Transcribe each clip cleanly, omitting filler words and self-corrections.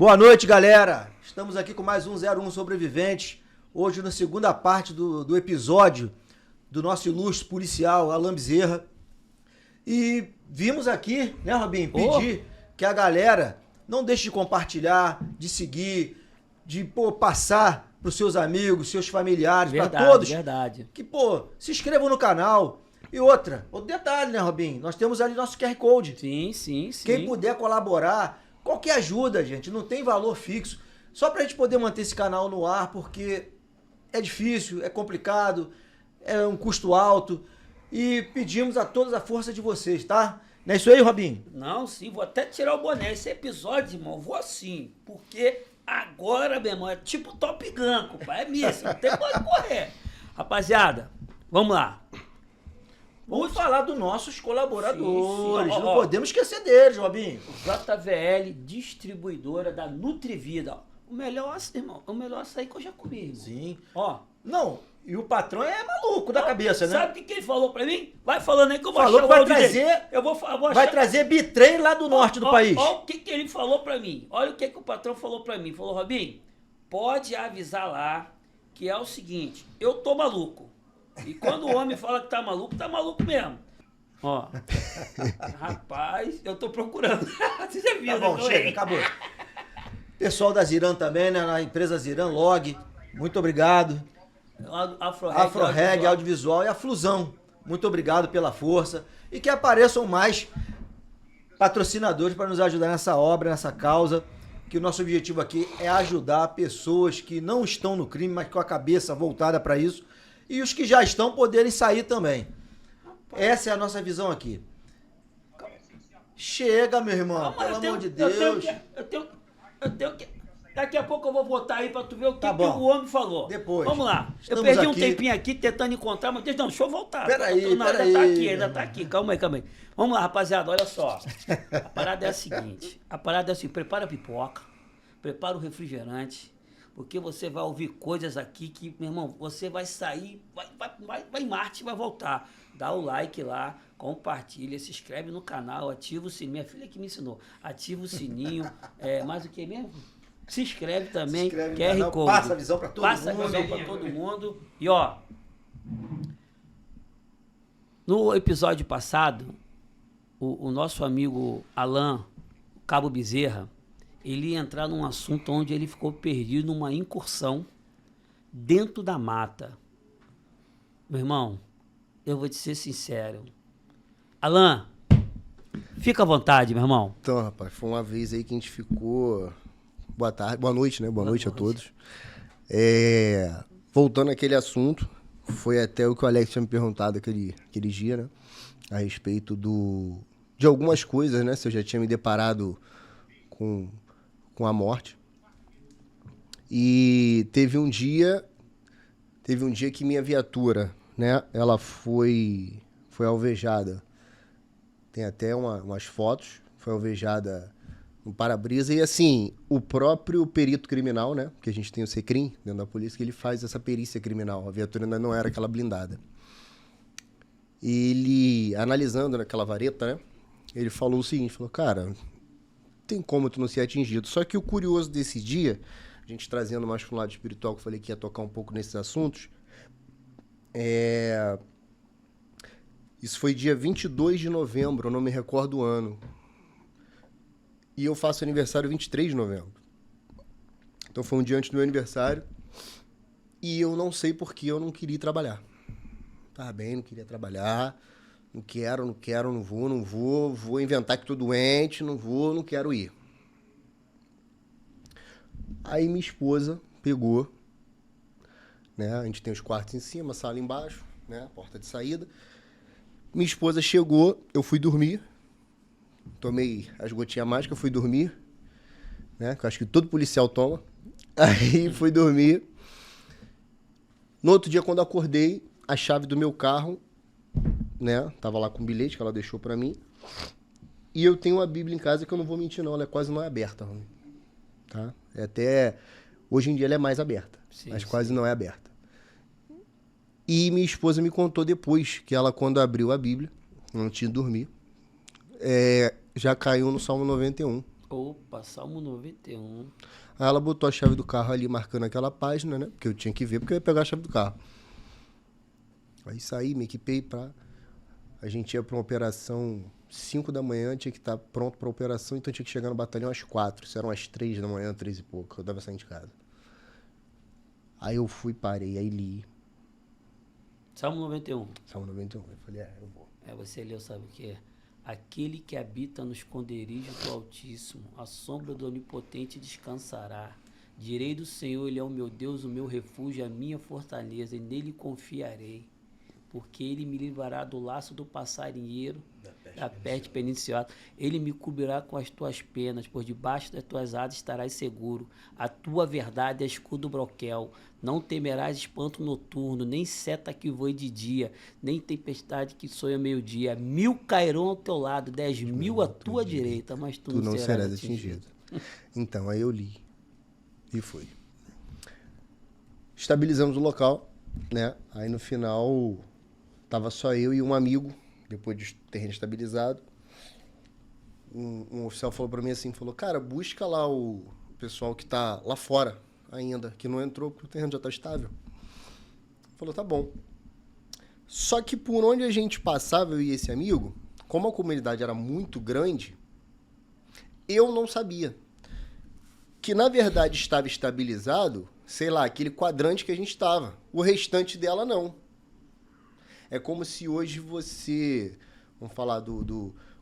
Boa noite, galera. Estamos aqui com mais um 01 Sobreviventes. Hoje na segunda parte do episódio do nosso ilustre policial, Alan Bezerra. E vimos aqui, né, Robinho, pedir que a galera não deixe de compartilhar, de seguir, de passar para os seus amigos, seus familiares, para todos. Verdade. Que, se inscrevam no canal. E outro detalhe, né, Robinho? Nós temos ali nosso QR Code. Sim. Quem puder colaborar, qualquer ajuda, gente, não tem valor fixo. Só pra gente poder manter esse canal no ar, porque é difícil, é complicado, é um custo alto. E pedimos a todos a força de vocês, tá? Não é isso aí, Robinho? Não, sim, vou até tirar o boné. Esse episódio, irmão, vou assim, porque agora, meu irmão, é tipo Top Gun, compadre. É míssil, não tem como correr. Rapaziada, vamos lá. Vamos falar dos nossos colaboradores. Sim. Não podemos esquecer deles, Robinho. JVL, distribuidora da Nutrivida. O melhor, irmão, o melhor açaí que eu já comi, irmão. Sim. Ó. Não, e o patrão é maluco da cabeça, né? Sabe o que ele falou pra mim? Vai falando aí que eu vou Falou achar que vai o áudio trazer, dele. Eu vou achar... Vai trazer bitrem lá do norte do país. Olha o que ele falou pra mim. Olha o que o patrão falou pra mim. Falou, Robinho, pode avisar lá que é o seguinte, eu tô maluco. E quando o homem fala que tá maluco mesmo. Ó, rapaz, eu tô procurando. Você já viu, Tá bom, né? chega, acabou. Pessoal da Ziran também, né? Na empresa Ziran Log, muito obrigado. Afroreg Audiovisual e a Flusão, muito obrigado pela força. E que apareçam mais patrocinadores para nos ajudar nessa obra, nessa causa. Que o nosso objetivo aqui é ajudar pessoas que não estão no crime, mas com a cabeça voltada para isso. E os que já estão poderem sair também. Essa é a nossa visão aqui. Chega, meu irmão, pelo amor de Deus. Eu tenho que... Daqui a pouco eu vou botar aí pra tu ver o que o homem falou. Depois. Vamos lá. Estamos eu perdi um aqui. tempinho aqui tentando encontrar, mas deixa eu voltar. Peraí. Ainda tá aqui. Calma aí. Vamos lá, rapaziada, olha só. A parada é a seguinte. Prepara a pipoca, prepara o refrigerante, porque você vai ouvir coisas aqui que, meu irmão, você vai sair, vai em Marte e vai voltar. Dá o like lá, compartilha, se inscreve no canal, ativa o sininho. Minha filha que me ensinou. Ativa o sininho. Mais o que mesmo? Se inscreve também. QR Code. Passa a visão pra todo mundo. Passa a visão pra todo mundo. E ó, no episódio passado, o nosso amigo Alan, Cabo Bezerra, ele ia entrar num assunto onde ele ficou perdido numa incursão dentro da mata. Meu irmão, eu vou te ser sincero. Alan, fica à vontade, meu irmão. Então, rapaz, foi uma vez aí que a gente ficou... Boa tarde, boa noite, né? Boa noite a todos. Voltando àquele assunto, foi até o que o Alex tinha me perguntado aquele dia, né? A respeito de algumas coisas, né? Se eu já tinha me deparado com a morte. E teve um dia que minha viatura, né? Ela foi alvejada. Tem até umas fotos. Foi alvejada no para-brisa. E assim, o próprio perito criminal, né? Porque a gente tem o SECRIM dentro da polícia, que ele faz essa perícia criminal. A viatura ainda não era aquela blindada. Ele, analisando naquela vareta, né? Ele falou o seguinte, cara, tem como tu não ser atingido. Só que o curioso desse dia, a gente trazendo mais para um lado espiritual, que eu falei que ia tocar um pouco nesses assuntos, isso foi dia 22 de novembro, eu não me recordo o ano. E eu faço aniversário 23 de novembro. Então foi um dia antes do meu aniversário. E eu não sei por que eu não queria ir trabalhar. Tava bem, não queria trabalhar. Não quero, não vou. Vou inventar que tô doente, não quero ir. Aí minha esposa pegou, né? A gente tem os quartos em cima, a sala embaixo, né? A porta de saída. Minha esposa chegou, eu fui dormir. Tomei as gotinhas mágicas, fui dormir, né? Que eu acho que todo policial toma. Aí fui dormir. No outro dia, quando acordei, a chave do meu carro, né? Tava lá com um bilhete que ela deixou pra mim. E eu tenho uma Bíblia em casa que eu não vou mentir, não. Ela quase não é aberta, tá? Hoje em dia ela é mais aberta, mas quase não é aberta. E minha esposa me contou depois que ela, quando abriu a Bíblia, não tinha de dormir, já caiu no Salmo 91. Opa, Salmo 91. Aí ela botou a chave do carro ali, marcando aquela página, né? Porque eu tinha que ver, porque eu ia pegar a chave do carro. Aí saí, me equipei pra... A gente ia pra uma operação 5 da manhã, tinha que estar pronto pra operação, então tinha que chegar no batalhão às 4. Isso eram às 3 da manhã, 3 e pouco, eu tava saindo de casa. Aí eu fui, parei, aí li. Salmo 91. Salmo 91. Eu falei, eu vou. Você leu, sabe o que? Aquele que habita no esconderijo do Altíssimo, a sombra do Onipotente descansará. Direi do Senhor, Ele é o meu Deus, o meu refúgio, a minha fortaleza, e nele confiarei. Porque Ele me livrará do laço do passarinheiro, da peste perniciosa. Ele me cobrirá com as tuas penas, por debaixo das tuas asas estarás seguro. A tua verdade é escudo broquel. Não temerás espanto noturno, nem seta que voe de dia, nem tempestade que soe ao meio-dia. 1000 cairão ao teu lado, 10.000 à tua direita, mas tu não serás atingido. Então, aí eu li. E fui. Estabilizamos o local, né? Aí no final, tava só eu e um amigo, depois de terreno estabilizado. Um oficial falou pra mim assim, falou, cara, busca lá o pessoal que tá lá fora ainda, que não entrou porque o terreno já tá estável. Falou, tá bom. Só que por onde a gente passava, eu e esse amigo, como a comunidade era muito grande, eu não sabia que na verdade estava estabilizado, sei lá, aquele quadrante que a gente estava. O restante dela não. É como se hoje você, vamos falar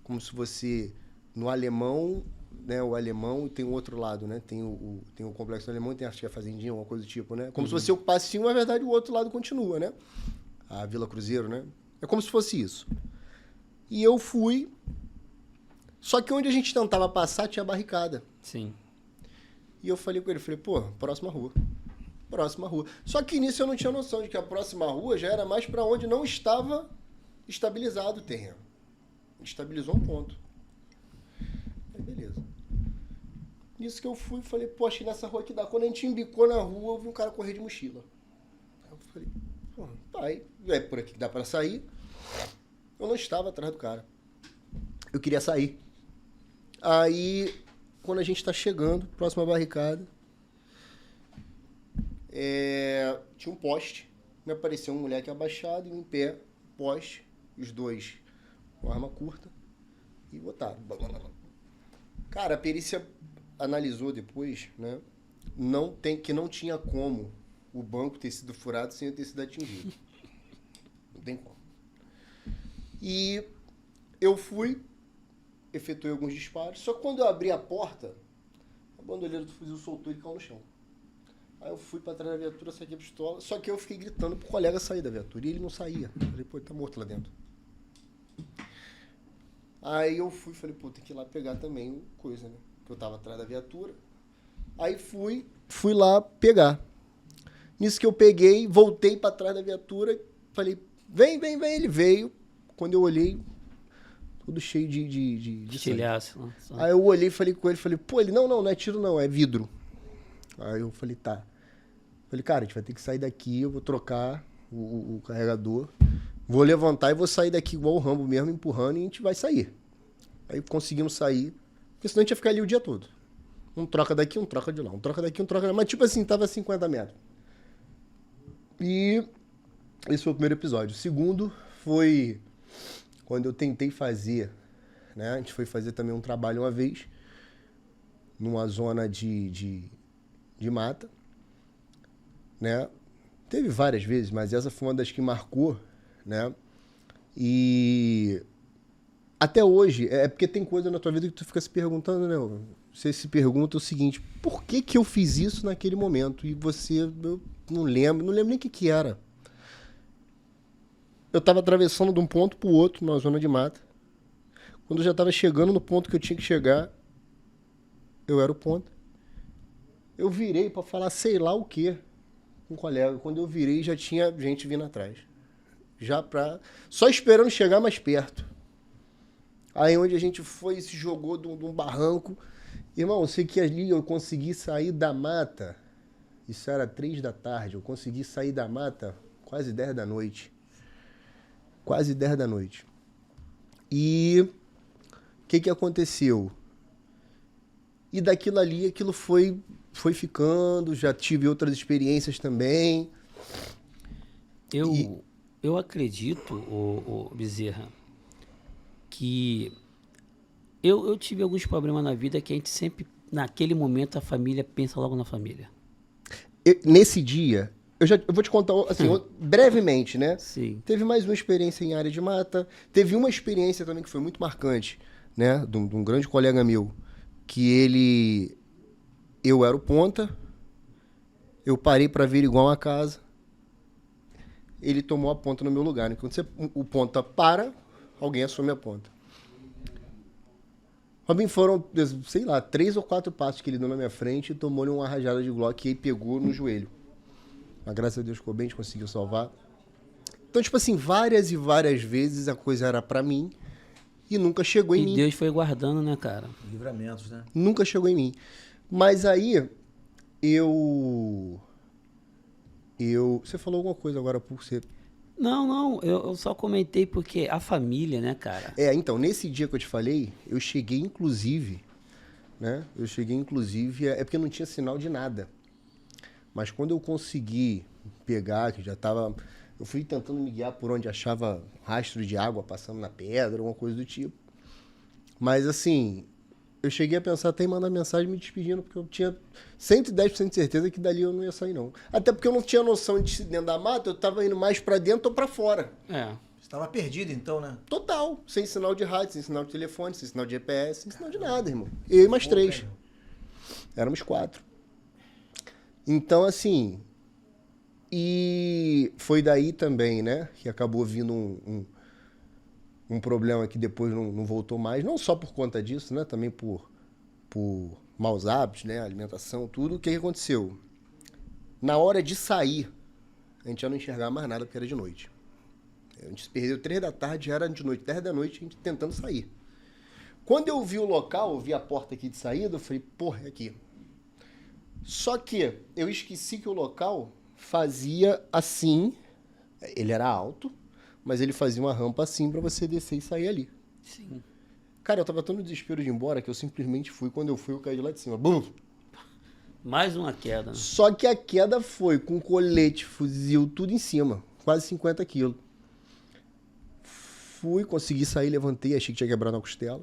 como se você, no alemão, né, o alemão tem o outro lado, né, tem o complexo do alemão e tem acho que a fazendinha, uma coisa do tipo, né, como se você ocupasse um, na verdade o outro lado continua, né, a Vila Cruzeiro, né, é como se fosse isso. E eu fui, só que onde a gente tentava passar tinha barricada. Sim. E eu falei com ele, pô, próxima rua. Próxima rua. Só que nisso eu não tinha noção de que a próxima rua já era mais para onde não estava estabilizado o terreno. Estabilizou um ponto. Aí beleza. Nisso que eu fui, falei, pô, achei nessa rua que dá. Quando a gente embicou na rua, eu vi um cara correr de mochila. Aí eu falei, pô, vai, é por aqui que dá para sair. Eu não estava atrás do cara. Eu queria sair. Aí, quando a gente tá chegando, próxima barricada, tinha um poste, me apareceu um moleque abaixado e um em pé, poste, os dois com arma curta, e botaram. Cara, a perícia analisou depois, né, que não tinha como o banco ter sido furado sem eu ter sido atingido. Não tem como. E eu fui, efetuei alguns disparos, só que quando eu abri a porta, a bandoleira do fuzil soltou e caiu no chão. Aí eu fui pra trás da viatura, saquei a pistola, só que eu fiquei gritando pro colega sair da viatura, e ele não saía. Eu falei, pô, ele tá morto lá dentro. Aí eu falei, pô, tem que ir lá pegar também coisa, né? Que eu tava atrás da viatura. Aí fui lá pegar. Nisso que eu peguei, voltei pra trás da viatura, falei, vem, ele veio. Quando eu olhei, tudo cheio de Estilhaço. sangue. Aí eu olhei e falei com ele, pô, ele, não é tiro não, é vidro. Aí eu falei, tá. Falei, cara, a gente vai ter que sair daqui, eu vou trocar o carregador, vou levantar e vou sair daqui igual o Rambo mesmo, empurrando, e a gente vai sair. Aí conseguimos sair, porque senão a gente ia ficar ali o dia todo. Um troca daqui, um troca de lá, um troca daqui, um troca de lá. Mas tipo assim, tava a 50 metros. E esse foi o primeiro episódio. O segundo foi quando eu tentei fazer, né? A gente foi fazer também um trabalho uma vez, numa zona de mata, né? Teve várias vezes, mas essa foi uma das que marcou, né? E até hoje, é porque tem coisa na tua vida que tu fica se perguntando, né? Você se pergunta o seguinte, por que eu fiz isso naquele momento? E eu não lembro nem o que era. Eu estava atravessando de um ponto para o outro, numa zona de mata. Quando eu já estava chegando no ponto que eu tinha que chegar, eu era o ponto. Eu virei para falar sei lá o quê com um colega. Quando eu virei, já tinha gente vindo atrás. Só esperando chegar mais perto. Aí onde a gente foi e se jogou de um barranco. Irmão, eu sei que ali eu consegui sair da mata. Isso era 3 da tarde. Eu consegui sair da mata quase 10 da noite. Quase 10 da noite. E o que aconteceu? E daquilo ali, aquilo foi ficando, já tive outras experiências também. Eu acredito, ô Bezerra, que eu tive alguns problemas na vida que a gente sempre, naquele momento, a família pensa logo na família. Nesse dia, eu vou te contar, assim, brevemente, né? Sim. Teve mais uma experiência em área de mata. Teve uma experiência também que foi muito marcante, né? De um grande colega meu, que eu era o ponta, eu parei para averiguar uma casa, ele tomou a ponta no meu lugar. Né? Quando o ponta para, alguém assume a ponta. Robin, foram, sei lá, 3 ou 4 passos que ele deu na minha frente e tomou-lhe uma rajada de Glock e aí pegou no joelho. Mas graças a Deus ficou bem, a gente conseguiu salvar. Então, tipo assim, várias e várias vezes a coisa era pra mim e nunca chegou em mim. E Deus foi guardando, né, cara? Livramentos, né? Nunca chegou em mim. Mas aí, Você falou alguma coisa agora por ser... Não, eu só comentei porque a família, né, cara? Então, nesse dia que eu te falei, eu cheguei inclusive, né? É porque não tinha sinal de nada. Mas quando eu consegui pegar, que já tava... Eu fui tentando me guiar por onde achava rastro de água passando na pedra, alguma coisa do tipo. Mas, assim, eu cheguei a pensar até em mandar mensagem me despedindo, porque eu tinha 110% de certeza que dali eu não ia sair, não. Até porque eu não tinha noção de dentro da mata, eu tava indo mais pra dentro ou pra fora. É. Você estava perdido, então, né? Total. Sem sinal de rádio, sem sinal de telefone, sem sinal de GPS, sem sinal de nada, irmão. Eu e mais 3. Éramos 4. Então, assim... E foi daí também, né? Que acabou vindo um problema que depois não voltou mais. Não só por conta disso, né? Também por maus hábitos, né? Alimentação, tudo. O que aconteceu? Na hora de sair, a gente já não enxergava mais nada porque era de noite. A gente se perdeu 3 da tarde, já era de noite, 10 da noite, a gente tentando sair. Quando eu vi o local, eu vi a porta aqui de saída, eu falei, porra, é aqui. Só que eu esqueci que o local fazia assim, ele era alto, mas ele fazia uma rampa assim pra você descer e sair ali. Sim. Cara, eu tava tão no desespero de ir embora que eu simplesmente fui, quando eu fui, eu caí de lá de cima. Bum! Mais uma queda, né? Só que a queda foi com colete, fuzil, tudo em cima, quase 50 quilos. Fui, consegui sair, levantei, achei que tinha quebrado a costela.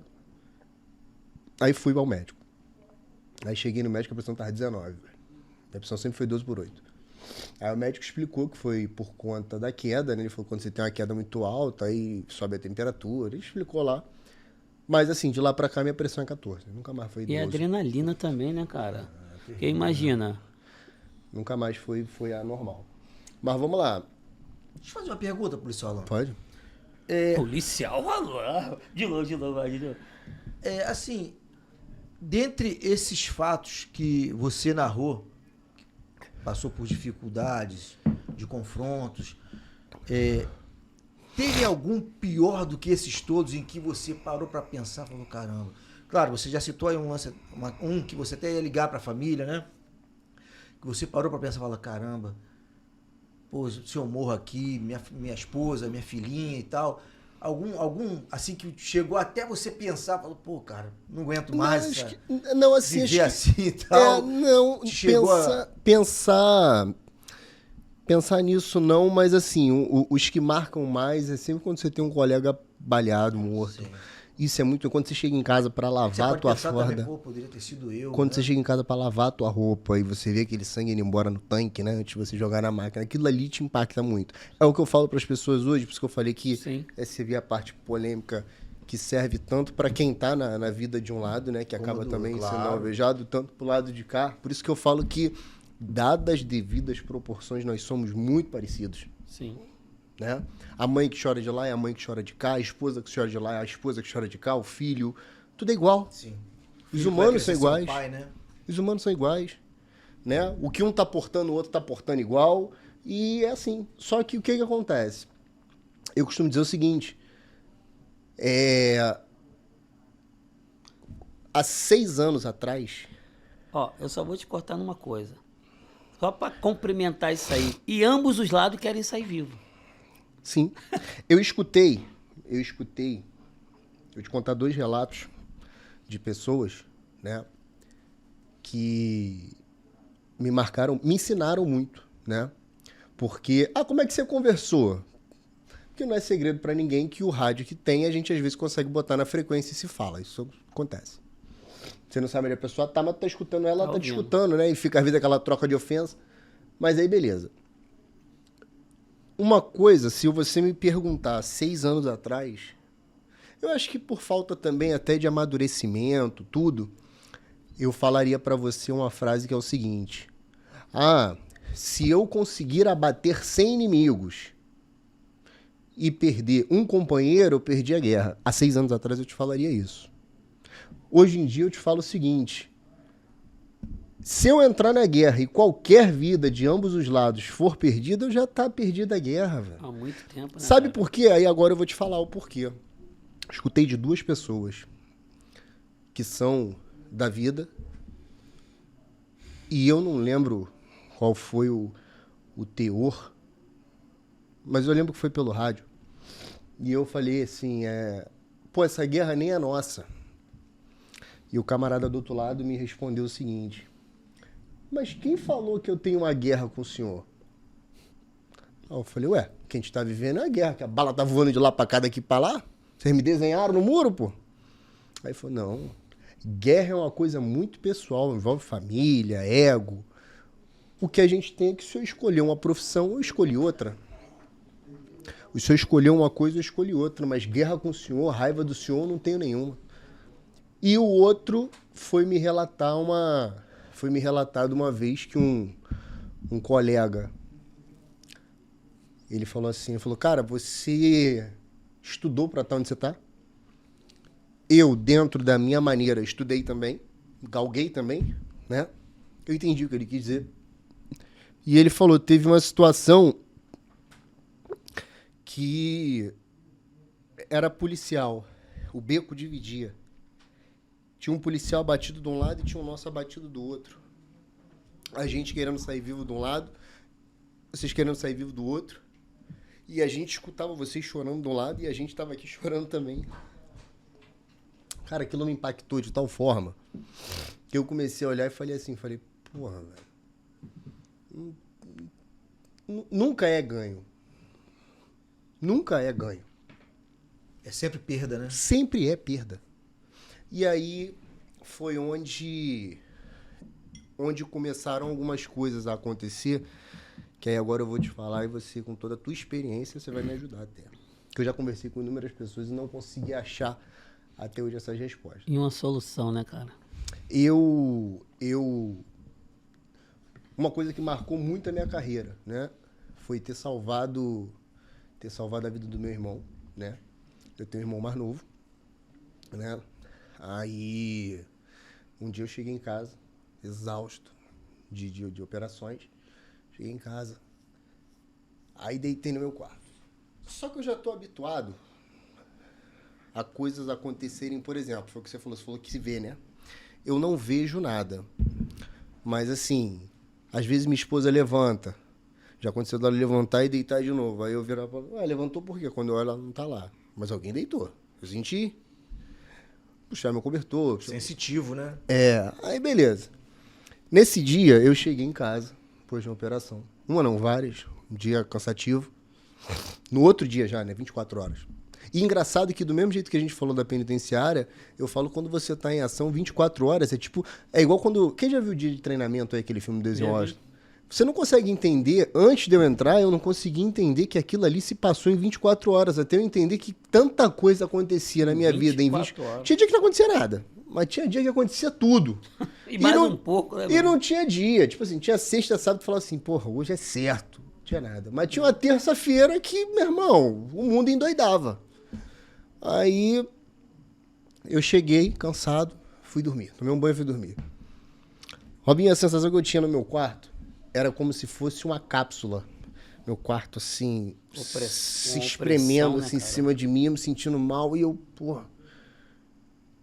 Aí fui ao médico. Aí cheguei no médico, a pressão tava 19, velho. A pressão sempre foi 12/8. Aí o médico explicou que foi por conta da queda, né? Ele falou que quando você tem uma queda muito alta, aí sobe a temperatura. Ele explicou lá. Mas assim, de lá pra cá minha pressão é 14. Nunca mais foi 12. E a adrenalina também, né, cara? Porque imagina. Nunca mais foi anormal. Mas vamos lá. Deixa eu fazer uma pergunta, policial Alan. Pode? Policial, alô? De novo. Assim, dentre esses fatos que você narrou, passou por dificuldades, de confrontos, teve algum pior do que esses todos em que você parou para pensar e falou, caramba. Claro, você já citou aí um lance, que você até ia ligar para a família, né? Que você parou para pensar e falou, caramba, pô, se eu morro aqui, minha esposa, minha filhinha e tal. Algum assim que chegou até você pensar, falou, pô, cara, não aguento mais não, assim, viver assim e tal. Não, pensar nisso não, mas assim, os que marcam mais é sempre quando você tem um colega baleado, morto. Sim. Isso é muito... Quando você chega em casa pra lavar a tua fralda... Pô, poderia ter sido eu, quando né? você chega em casa pra lavar a tua roupa e você vê aquele sangue indo embora no tanque, né? Antes de você jogar na máquina. Aquilo ali te impacta muito. É o que eu falo pras pessoas hoje, por isso que eu falei que você vê a parte polêmica que serve tanto pra quem tá na vida de um lado, né? Que acaba também sendo alvejado, tanto pro lado de cá. Por isso que eu falo que, dadas as devidas proporções, nós somos muito parecidos. Sim. Né? A mãe que chora de lá é a mãe que chora de cá, a esposa que chora de lá é a esposa que chora de cá, o filho, tudo é igual. Sim. Os humanos são iguais. Pai, né? Os humanos são iguais, né? O que um tá portando, o outro tá portando igual, e é assim. Só que o que acontece? Eu costumo dizer o seguinte, há 6 anos atrás... Ó, eu só vou te cortar numa coisa. Só pra complementar isso aí. E ambos os lados querem sair vivos. Sim. Eu escutei, vou te contar 2 relatos de pessoas, né, que me marcaram, me ensinaram muito, né? Porque, como é que você conversou? Porque não é segredo pra ninguém que o rádio que tem, a gente às vezes consegue botar na frequência e se fala. Isso acontece. Você não sabe onde a pessoa tá, mas tá escutando ela, tá te escutando, né? E fica às vezes aquela troca de ofensa. Mas aí, beleza. Uma coisa, se você me perguntar 6 anos atrás, eu acho que por falta também até de amadurecimento, tudo, eu falaria pra você uma frase que é o seguinte. Se eu conseguir abater 100 inimigos e perder um companheiro, eu perdi a guerra. Há 6 anos atrás eu te falaria isso. Hoje em dia eu te falo o seguinte. Se eu entrar na guerra e qualquer vida de ambos os lados for perdida, eu já tá perdida a guerra, velho. Há muito tempo, né? Sabe por quê? Aí agora eu vou te falar o porquê. Escutei de 2 pessoas que são da vida e eu não lembro qual foi o teor, mas eu lembro que foi pelo rádio. E eu falei assim, essa guerra nem é nossa. E o camarada do outro lado me respondeu o seguinte, mas quem falou que eu tenho uma guerra com o senhor? Eu falei, quem a gente tá vivendo é a guerra, que a bala tá voando de lá pra cá, daqui pra lá. Vocês me desenharam no muro, pô? Aí ele falou, não, guerra é uma coisa muito pessoal, envolve família, ego. O que a gente tem é que se eu escolher uma profissão, eu escolhi outra. Se eu escolher uma coisa, eu escolhi outra. Mas guerra com o senhor, raiva do senhor, eu não tenho nenhuma. E o outro foi me relatar de uma vez que um colega, ele falou assim, cara, você estudou para estar onde você está? Eu, dentro da minha maneira, estudei também, galguei também, né? Eu entendi o que ele quis dizer. E ele falou, teve uma situação que era policial, o beco dividia. Tinha um policial abatido de um lado e tinha um nosso abatido do outro. A gente querendo sair vivo de um lado, vocês querendo sair vivo do outro. E a gente escutava vocês chorando de um lado e a gente estava aqui chorando também. Cara, aquilo me impactou de tal forma que eu comecei a olhar e falei assim, porra, velho. Nunca é ganho. Nunca é ganho. É sempre perda, né? Sempre é perda. E aí foi onde começaram algumas coisas a acontecer, que aí agora eu vou te falar e você, com toda a tua experiência, você vai me ajudar até. Que eu já conversei com inúmeras pessoas e não consegui achar até hoje essas respostas. E uma solução, né, cara? Uma coisa que marcou muito a minha carreira, né? Foi ter salvado a vida do meu irmão, né? Eu tenho um irmão mais novo, né? Aí, um dia eu cheguei em casa, exausto de operações. Cheguei em casa, aí deitei no meu quarto. Só que eu já tô habituado a coisas acontecerem, por exemplo, foi o que você falou que se vê, né? Eu não vejo nada. Mas assim, às vezes minha esposa levanta. Já aconteceu dela levantar e deitar de novo. Aí eu virar e falar, levantou por quê? Quando eu olho, ela não tá lá. Mas alguém deitou. Eu senti. Puxar meu cobertor. Sensitivo, né? Aí beleza. Nesse dia, eu cheguei em casa, depois de uma operação. Uma não, várias. Um dia cansativo. No outro dia já, né? 24 horas. E engraçado que do mesmo jeito que a gente falou da penitenciária, eu falo quando você tá em ação 24 horas, é igual quando... Quem já viu o Dia de Treinamento aí, aquele filme do Denzel Washington? Você não consegue entender, antes de eu entrar, eu não consegui entender que aquilo ali se passou em 24 horas, até eu entender que tanta coisa acontecia na minha vida em 24 horas. Tinha dia que não acontecia nada, mas tinha dia que acontecia tudo. E mais um pouco, né? E não tinha dia, tipo assim, tinha sexta, sábado, falava assim, porra, hoje é certo, não tinha nada. Mas tinha uma terça-feira que, meu irmão, o mundo endoidava. Aí eu cheguei, cansado, fui dormir, tomei um banho e fui dormir. Robinho, a sensação que eu tinha no meu quarto era como se fosse uma cápsula. Meu quarto, assim, se espremendo assim, em cima de mim, eu me sentindo mal. E eu, porra...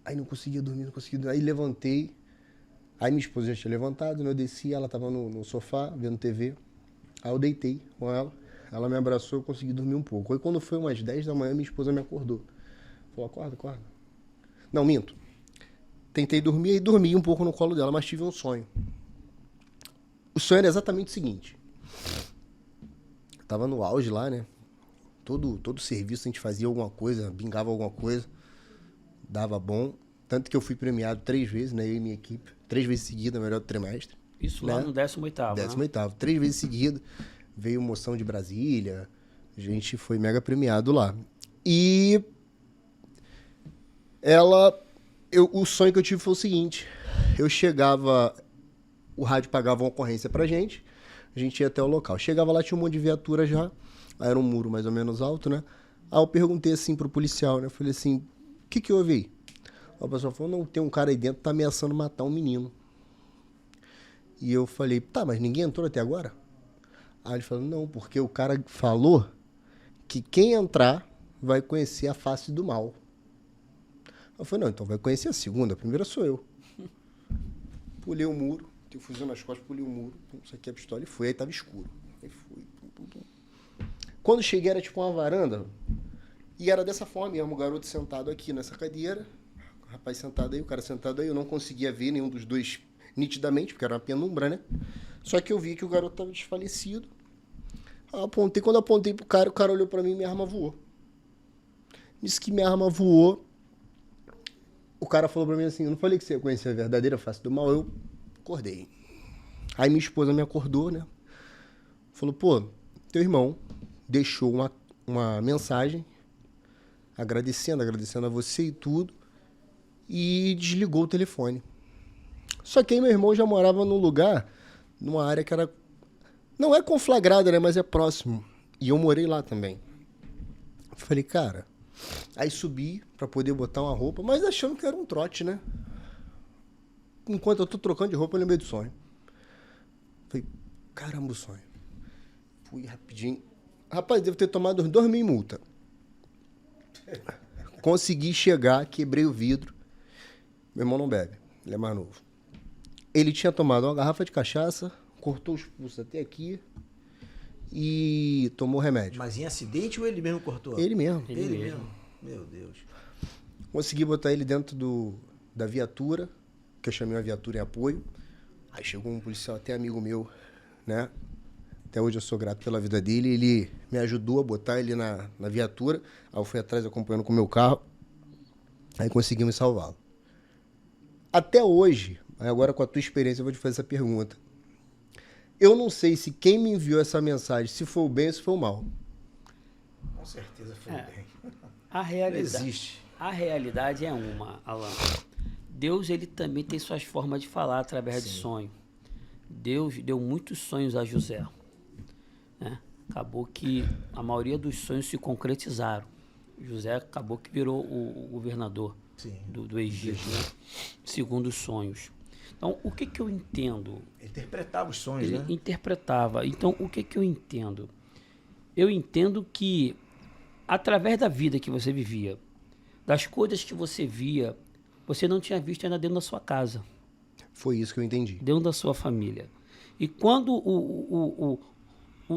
Aí não conseguia dormir. Aí levantei. Aí minha esposa já tinha levantado, né? Eu desci, ela tava no sofá, vendo TV. Aí eu deitei com ela. Ela me abraçou, eu consegui dormir um pouco. Aí quando foi umas 10 da manhã, minha esposa me acordou. Falou, acorda. Não, minto. tentei dormir e dormi um pouco no colo dela, mas tive um sonho. O sonho era exatamente o seguinte. Eu tava no auge lá, né? Todo serviço a gente fazia alguma coisa, bingava alguma coisa, dava bom. Tanto que eu fui premiado 3 vezes, né? Eu e minha equipe. 3 vezes seguida, melhor do trimestre. Isso né? lá no 18º, 18º. 3 vezes seguida. Veio moção de Brasília. A gente foi mega premiado lá. E o sonho que eu tive foi o seguinte. Eu chegava, o rádio pagava uma ocorrência pra gente, a gente ia até o local. Chegava lá, tinha um monte de viatura já, aí era um muro mais ou menos alto, né? Aí eu perguntei assim pro policial, né? Eu falei assim, o que houve aí? A pessoa falou, não, tem um cara aí dentro que tá ameaçando matar um menino. E eu falei, tá, mas ninguém entrou até agora? Aí ele falou, não, porque o cara falou que quem entrar vai conhecer a face do mal. Eu falei, não, então vai conhecer a segunda, a primeira sou eu. Pulei o muro, tenho um fuzil nas costas, pulei o muro, saquei a pistola e fui, aí tava escuro. Aí fui. Quando cheguei era tipo uma varanda, e era dessa forma mesmo, o garoto sentado aqui nessa cadeira, o rapaz sentado aí, o cara sentado aí, eu não conseguia ver nenhum dos dois nitidamente, porque era uma penumbra, né? Só que eu vi que o garoto tava desfalecido. Apontei, quando apontei pro cara, o cara olhou pra mim e minha arma voou. Disse que minha arma voou. O cara falou pra mim assim, eu não falei que você ia conhecer a verdadeira face do mal, eu acordei. Aí minha esposa me acordou, né? Falou, pô, teu irmão deixou uma mensagem agradecendo a você e tudo, e desligou o telefone. Só que aí meu irmão já morava num lugar, numa área que era, não é conflagrada, né, mas é próximo. E eu morei lá também. Falei, cara, aí subi pra poder botar uma roupa, mas achando que era um trote, né? Enquanto eu tô trocando de roupa, eu lembrei do sonho. Falei, caramba, o sonho. Fui rapidinho. Rapaz, devo ter tomado uns 2 mil em multa. Consegui chegar, quebrei o vidro. Meu irmão não bebe, ele é mais novo. Ele tinha tomado uma garrafa de cachaça, cortou os pulsos até aqui e tomou remédio. Mas em acidente ou ele mesmo cortou? Ele mesmo. Ele mesmo. Meu Deus. Consegui botar ele dentro da viatura, que eu chamei uma viatura em apoio. Aí chegou um policial, até amigo meu, né? Até hoje eu sou grato pela vida dele. Ele me ajudou a botar ele na viatura. Aí eu fui atrás acompanhando com o meu carro. Aí conseguimos salvá-lo. Até hoje, agora com a tua experiência, eu vou te fazer essa pergunta. Eu não sei se quem me enviou essa mensagem, se foi o bem ou se foi o mal. Com certeza foi bem. A realidade, Não existe. a realidade é uma, Alan. Deus, ele também tem suas formas de falar através de sonho. Deus deu muitos sonhos a José, né? Acabou que a maioria dos sonhos se concretizaram. José acabou que virou o governador do Egito, né? Segundo os sonhos. Então, o que eu entendo? Ele interpretava os sonhos, Ele né? interpretava. Então, o que eu entendo? Eu entendo que, através da vida que você vivia, das coisas que você via, você não tinha visto ainda dentro da sua casa, Foi isso que eu entendi. dentro da sua família. E quando o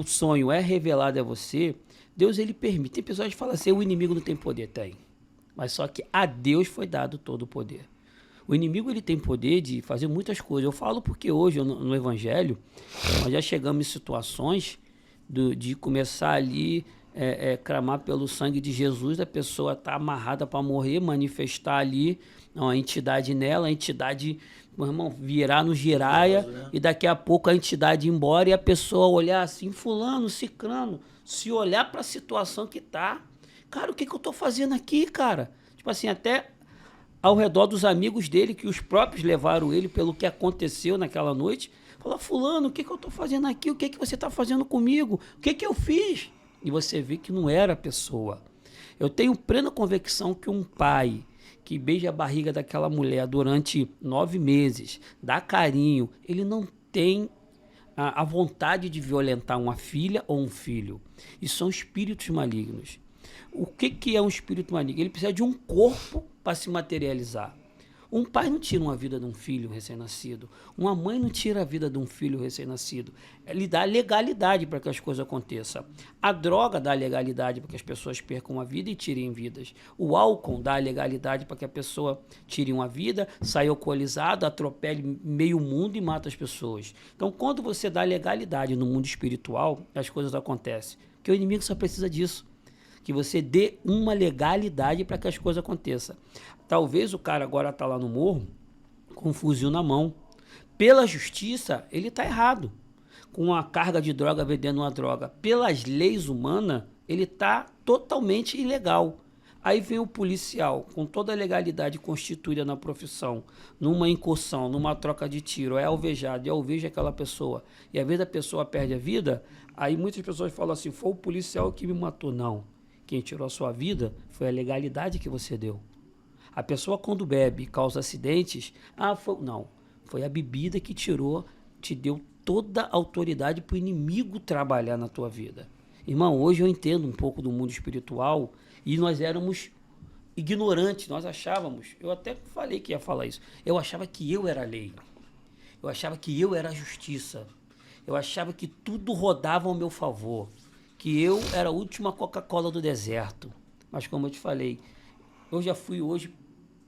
sonho é revelado a você, Deus, ele permite. Tem pessoas que falam assim, o inimigo não tem poder. Tem. Mas só que a Deus foi dado todo o poder. O inimigo, ele tem poder de fazer muitas coisas. Eu falo porque hoje, no Evangelho, nós já chegamos em situações de começar ali, clamar pelo sangue de Jesus, a pessoa está amarrada para morrer, manifestar ali uma entidade nela, a entidade, meu irmão, virar no giraia, né? E daqui a pouco a entidade ir embora e a pessoa olhar assim, fulano, ciclano, se olhar para a situação que tá, cara, o que eu estou fazendo aqui, cara? Tipo assim, até ao redor dos amigos dele, que os próprios levaram ele pelo que aconteceu naquela noite, falar, fulano, o que eu estou fazendo aqui? O que você está fazendo comigo? O que eu fiz? E você vê que não era a pessoa. Eu tenho plena convicção que um pai que beija a barriga daquela mulher durante 9 meses, dá carinho, ele não tem a vontade de violentar uma filha ou um filho. E são espíritos malignos. O que é um espírito maligno? Ele precisa de um corpo para se materializar. Um pai não tira uma vida de um filho recém-nascido. Uma mãe não tira a vida de um filho recém-nascido. Ele dá legalidade para que as coisas aconteçam. A droga dá legalidade para que as pessoas percam a vida e tirem vidas. O álcool dá legalidade para que a pessoa tire uma vida, saia alcoolizado, atropele meio mundo e mata as pessoas. Então, quando você dá legalidade no mundo espiritual, as coisas acontecem. Porque o inimigo só precisa disso. Que você dê uma legalidade para que as coisas aconteçam. Talvez o cara agora está lá no morro com um fuzil na mão. Pela justiça, ele está errado. Com uma carga de droga, vendendo uma droga. Pelas leis humanas, ele está totalmente ilegal. Aí vem o policial, com toda a legalidade constituída na profissão, numa incursão, numa troca de tiro, é alvejado, e alveja aquela pessoa. E às vezes a pessoa perde a vida, aí muitas pessoas falam assim, foi o policial que me matou. Não. Quem tirou a sua vida foi a legalidade que você deu. A pessoa quando bebe causa acidentes, foi a bebida que te deu toda a autoridade para o inimigo trabalhar na tua vida. Irmão, hoje eu entendo um pouco do mundo espiritual e nós éramos ignorantes, nós achávamos, eu até falei que ia falar isso, eu achava que eu era a lei, eu achava que eu era a justiça, eu achava que tudo rodava ao meu favor, que eu era a última Coca-Cola do deserto. Mas como eu te falei, eu já fui hoje,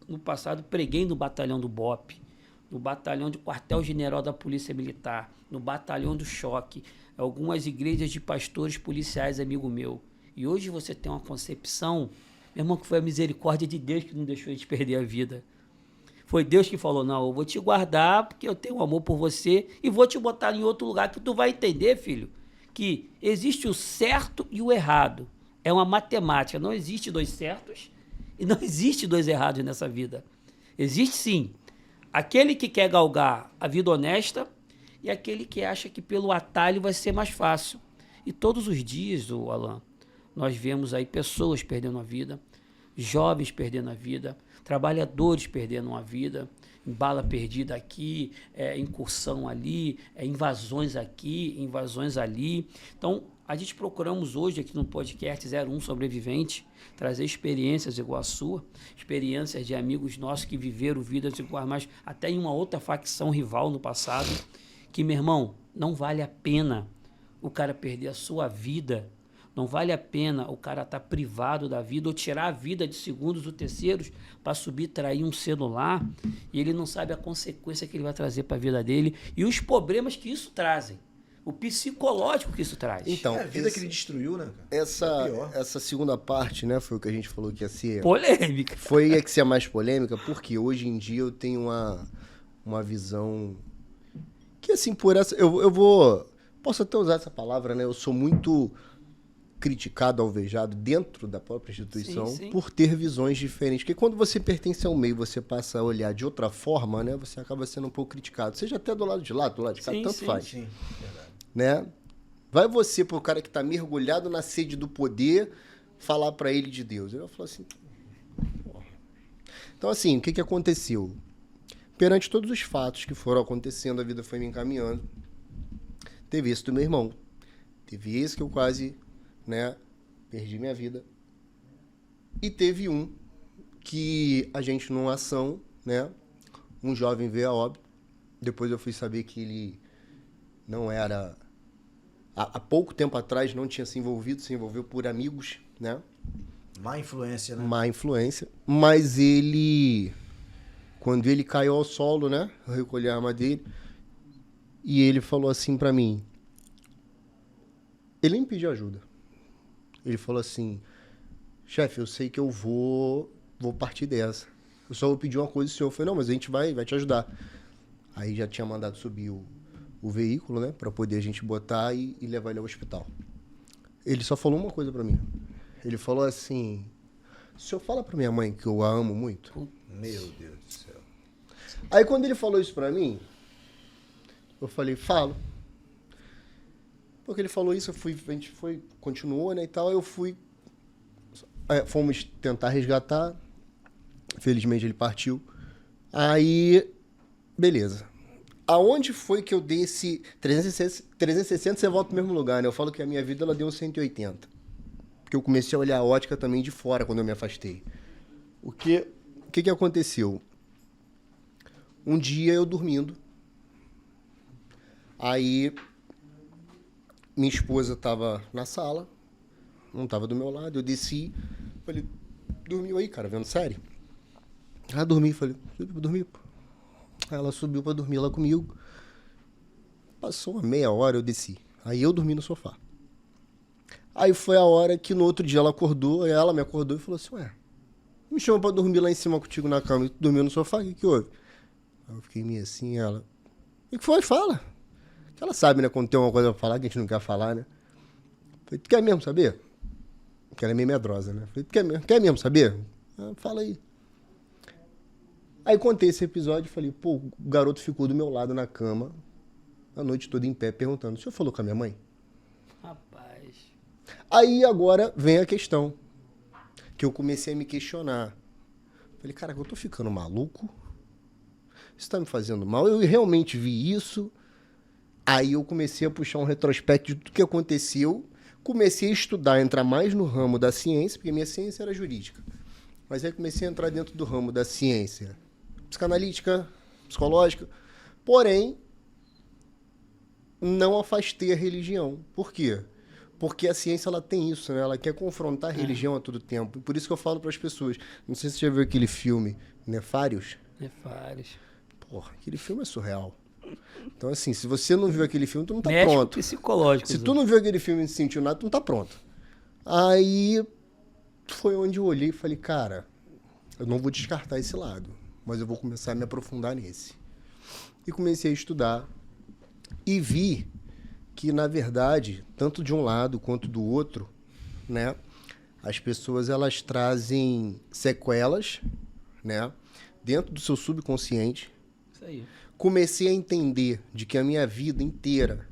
no passado, preguei no batalhão do BOPE, no batalhão de quartel-general da Polícia Militar, no batalhão do Choque, algumas igrejas de pastores policiais, amigo meu. E hoje você tem uma concepção, meu irmão, que foi a misericórdia de Deus que não deixou a gente perder a vida. Foi Deus que falou, não, eu vou te guardar porque eu tenho um amor por você e vou te botar em outro lugar que tu vai entender, filho, que existe o certo e o errado. É uma matemática, não existe dois certos e não existe dois errados nessa vida. Existe sim aquele que quer galgar a vida honesta e aquele que acha que pelo atalho vai ser mais fácil. E todos os dias, Alan, nós vemos aí pessoas perdendo a vida, jovens perdendo a vida, trabalhadores perdendo a vida, bala perdida aqui, incursão ali, invasões aqui, invasões ali. Então, a gente procuramos hoje aqui no podcast 01 Sobrevivente trazer experiências igual a sua, experiências de amigos nossos que viveram vidas iguais, mas até em uma outra facção rival no passado, que, meu irmão, não vale a pena o cara perder a sua vida, não vale a pena o cara estar privado da vida ou tirar a vida de segundos ou terceiros para subtrair um celular e ele não sabe a consequência que ele vai trazer para a vida dele e os problemas que isso trazem. O psicológico que isso traz. Então, a vida que ele destruiu, né, cara? Essa segunda parte, né, foi o que a gente falou que ia ser... polêmica. Foi a que ser mais polêmica, porque hoje em dia eu tenho uma visão que, assim, por essa... Eu posso até usar essa palavra, né? Eu sou muito criticado, alvejado dentro da própria instituição sim. por ter visões diferentes. Porque quando você pertence ao meio, você passa a olhar de outra forma, né? Você acaba sendo um pouco criticado. Seja até do lado de lá, do lado de cá, tanto faz. Sim, verdade. Né? Vai você pro cara que tá mergulhado na sede do poder falar para ele de Deus. Eu falo assim... Porra. Então, assim, o que aconteceu? Perante todos os fatos que foram acontecendo, a vida foi me encaminhando. Teve esse do meu irmão. Teve esse que eu quase, né, perdi minha vida. E teve um que a gente, numa ação, né, um jovem veio a óbito. Depois eu fui saber que ele não era... Há pouco tempo atrás não tinha se envolveu por amigos, né? Má influência, né? Má influência. Mas ele, quando ele caiu ao solo, né? Eu recolhi a arma dele. E ele falou assim pra mim. Ele nem pediu ajuda. Ele falou assim, chefe, eu sei que eu vou partir dessa. Eu só vou pedir uma coisa do senhor. Eu falei, não, mas a gente vai te ajudar. Aí já tinha mandado subir o veículo, né? Pra poder a gente botar e levar ele ao hospital. Ele só falou uma coisa pra mim. Ele falou assim, o senhor fala pra minha mãe que eu a amo muito? Meu Deus do céu. Aí quando ele falou isso pra mim, eu falei, falo. Porque ele falou isso, a gente continuou, né, e tal, eu fui, fomos tentar resgatar, felizmente ele partiu. Aí, beleza. Aonde foi que eu dei esse 360, você volta pro mesmo lugar, né? Eu falo que a minha vida, ela deu 180. Porque eu comecei a olhar a ótica também de fora quando eu me afastei. O que aconteceu? Um dia eu dormindo, aí minha esposa estava na sala, não estava do meu lado, eu desci, falei, dormiu aí, cara, vendo série? Ah, dormi, falei, subiu pra dormir, pô. Aí ela subiu pra dormir lá comigo, passou uma meia hora, eu desci, aí eu dormi no sofá. Aí foi a hora que no outro dia ela acordou, aí ela me acordou e falou assim, ué, me chama pra dormir lá em cima contigo na cama, e tu dormiu no sofá, o que houve? Aí eu fiquei meio assim, ela, o que foi? Fala. Que ela sabe, né, quando tem uma coisa pra falar que a gente não quer falar, né? Falei, tu quer mesmo saber? Porque ela é meio medrosa, né? Falei, tu quer mesmo saber? Ah, fala aí. Aí contei esse episódio e falei, pô, o garoto ficou do meu lado na cama, a noite toda em pé, perguntando, o senhor falou com a minha mãe? Rapaz. Aí agora vem a questão, que eu comecei a me questionar. Falei, cara, eu tô ficando maluco? Isso tá me fazendo mal? Eu realmente vi isso? Aí eu comecei a puxar um retrospecto de tudo que aconteceu, comecei a estudar, entrar mais no ramo da ciência, porque minha ciência era jurídica. Mas aí comecei a entrar dentro do ramo da ciência psicanalítica, psicológica, porém, não afastei a religião. Por quê? Porque a ciência ela tem isso, né? Ela quer confrontar a religião a todo tempo. E por isso que eu falo para as pessoas. Não sei se você já viu aquele filme Nefários. Nefários. Porra, aquele filme é surreal. Então, assim, se você não viu aquele filme, tu não tá Médico pronto. psicológico. Se tu não viu aquele filme e não sentiu nada, tu não tá pronto. Aí foi onde eu olhei e falei, cara, eu não vou descartar esse lado, mas eu vou começar a me aprofundar nesse. E comecei a estudar e vi que, na verdade, tanto de um lado quanto do outro, né, as pessoas elas trazem sequelas, né, dentro do seu subconsciente. Isso aí. Comecei a entender de que a minha vida inteira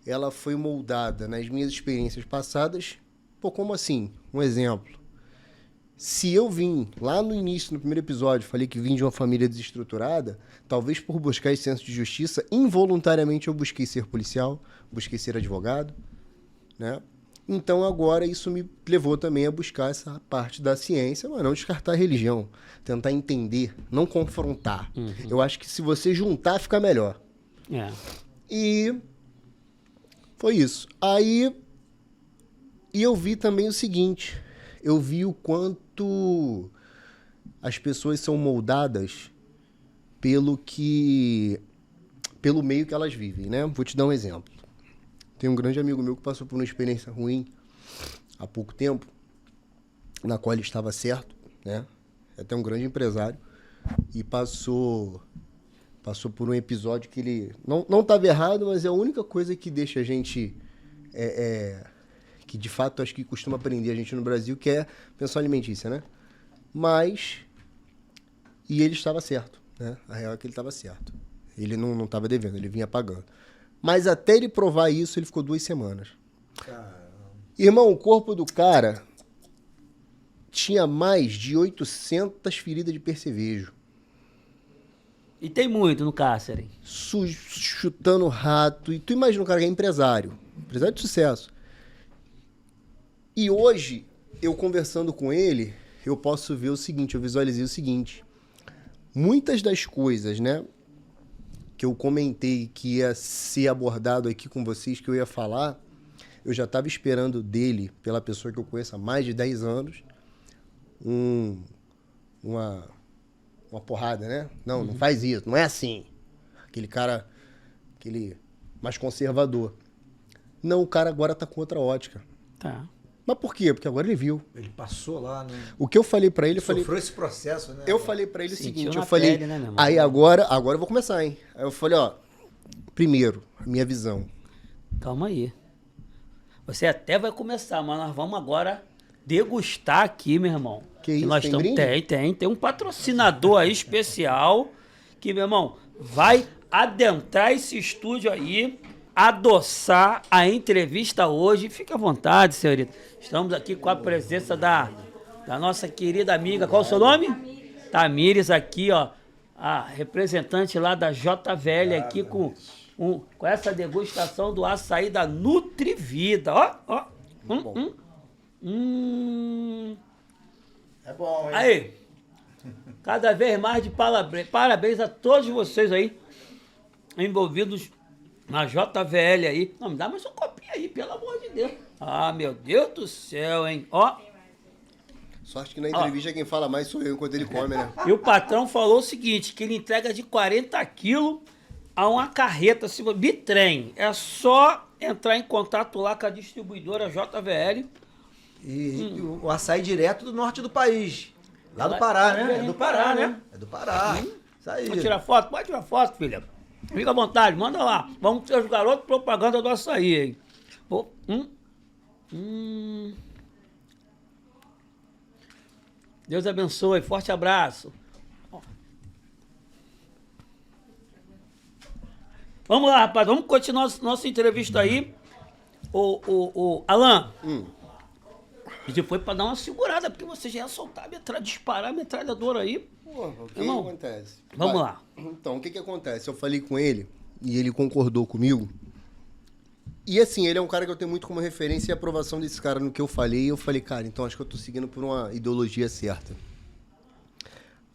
ela foi moldada nas minhas experiências passadas. Pô, como assim? Um exemplo. Se eu vim lá no início, no primeiro episódio, falei que vim de uma família desestruturada, talvez por buscar esse senso de justiça, involuntariamente eu busquei ser policial, busquei ser advogado, né? Então agora isso me levou também a buscar essa parte da ciência, mas não descartar a religião, tentar entender, não confrontar. Eu acho que se você juntar, fica melhor. É. E foi isso. Aí eu vi também o seguinte, eu vi o quanto as pessoas são moldadas pelo meio que elas vivem, né? Vou te dar um exemplo. Tem um grande amigo meu que passou por uma experiência ruim há pouco tempo, na qual ele estava certo, né? É até um grande empresário, e passou por um episódio que ele não estava errado, mas é a única coisa que deixa a gente que de fato acho que costuma aprender a gente no Brasil, que é pensão alimentícia, né? E ele estava certo, né? A real é que ele estava certo. Ele não estava devendo, ele vinha pagando. Mas até ele provar isso, ele ficou 2 semanas. Caramba. Irmão, o corpo do cara tinha mais de 800 feridas de percevejo. E tem muito no cárcere. Chutando rato. E tu imagina um cara que é empresário de sucesso. E hoje, eu conversando com ele, eu posso ver o seguinte, eu visualizei o seguinte. Muitas das coisas, né, que eu comentei que ia ser abordado aqui com vocês, que eu ia falar, eu já estava esperando dele, pela pessoa que eu conheço há mais de 10 anos, uma porrada, né? Não, não faz isso, não é assim. Aquele cara, aquele mais conservador. Não, o cara agora tá com outra ótica. Tá. Mas por quê? Porque agora ele viu. Ele passou lá, né? O que eu falei pra ele, Sofreu esse processo, né? eu falei pra ele o Sentiu seguinte, na eu falei, pele, né, meu irmão? aí agora eu vou começar, hein? Aí eu falei, ó, primeiro, a minha visão. Calma aí. Você até vai começar, mas nós vamos agora degustar aqui, meu irmão. Que isso, nós tem estamos brinde? tem um patrocinador aí especial que, meu irmão, vai adentrar esse estúdio aí, adoçar a entrevista hoje. Fique à vontade, senhorita. Estamos aqui com a presença da nossa querida amiga. Qual o seu nome? Tamires aqui, ó. A representante lá da JVL aqui com essa degustação do açaí da Nutrivida. Ó. É bom, hein? Aí. Cada vez mais de parabéns. Parabéns a todos vocês aí, envolvidos na JVL aí. Não, me dá mais um copinho aí, pelo amor de Deus. Ah, meu Deus do céu, hein? Ó. Sorte que na entrevista quem fala mais sou eu enquanto ele come, né? E o patrão falou o seguinte, que ele entrega de 40 quilos a uma carreta, bitrem. É só entrar em contato lá com a distribuidora JVL. E o açaí direto do norte do país. Lá do Pará, né? É do Pará, né? É do Pará. Isso aí. Vamos tirar foto? Pode tirar foto, filha. Fica à vontade, manda lá. Vamos ter os garotos propaganda do açaí, hein? Deus abençoe, forte abraço. Vamos lá, rapaz, vamos continuar nossa entrevista aí. O Alan, e depois pra dar uma segurada, porque você já ia soltar, disparar a metralhadora aí. Porra, o que Irmão, acontece? vamos lá. Então, o que acontece? Eu falei com ele e ele concordou comigo. E assim, ele é um cara que eu tenho muito como referência e aprovação desse cara no que eu falei. E eu falei, cara, então acho que eu tô seguindo por uma ideologia certa.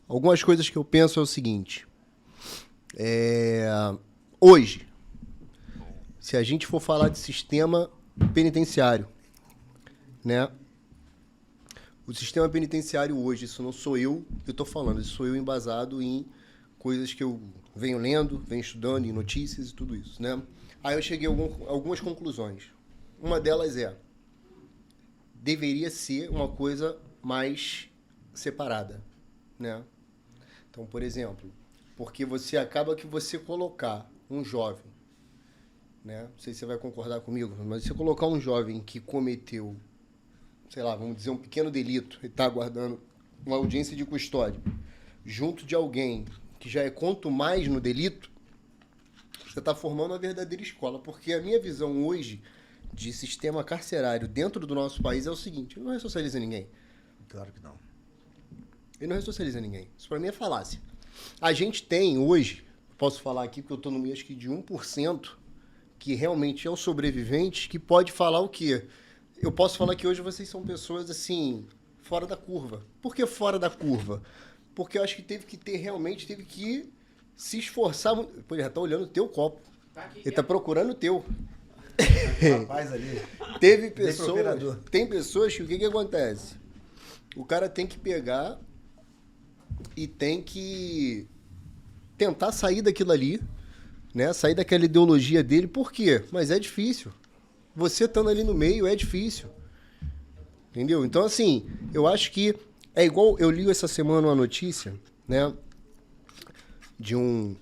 Algumas coisas que eu penso é o seguinte. Hoje, se a gente for falar de sistema penitenciário, né? O sistema penitenciário hoje, isso não sou eu que estou falando, isso sou eu embasado em coisas que eu venho lendo, venho estudando, em notícias e tudo isso, né? Aí eu cheguei a algumas conclusões. Uma delas deveria ser uma coisa mais separada, né? Então, por exemplo, porque você acaba que você colocar um jovem, né? Não sei se você vai concordar comigo, mas você colocar um jovem que cometeu, sei lá, vamos dizer, um pequeno delito e está aguardando uma audiência de custódia, junto de alguém que já é quanto mais no delito, você está formando uma verdadeira escola. Porque a minha visão hoje de sistema carcerário dentro do nosso país é o seguinte: ele não ressocializa ninguém. Claro que não. Ele não ressocializa ninguém. Isso para mim é falácia. A gente tem hoje, posso falar aqui porque eu estou no meio acho que de 1%, que realmente é o sobrevivente, que pode falar o quê? Eu posso falar que hoje vocês são pessoas, assim, fora da curva. Por que fora da curva? Porque eu acho que teve que se esforçar muito. Pô, ele já tá olhando o teu copo. Ele tá procurando o teu. Rapaz ali. Tem pessoas que o que acontece? O cara tem que pegar e tem que tentar sair daquilo ali, né? Sair daquela ideologia dele. Por quê? Mas é difícil. Você estando ali no meio é difícil. Entendeu? Então, assim, eu acho que é igual... Eu li essa semana uma notícia, né? De não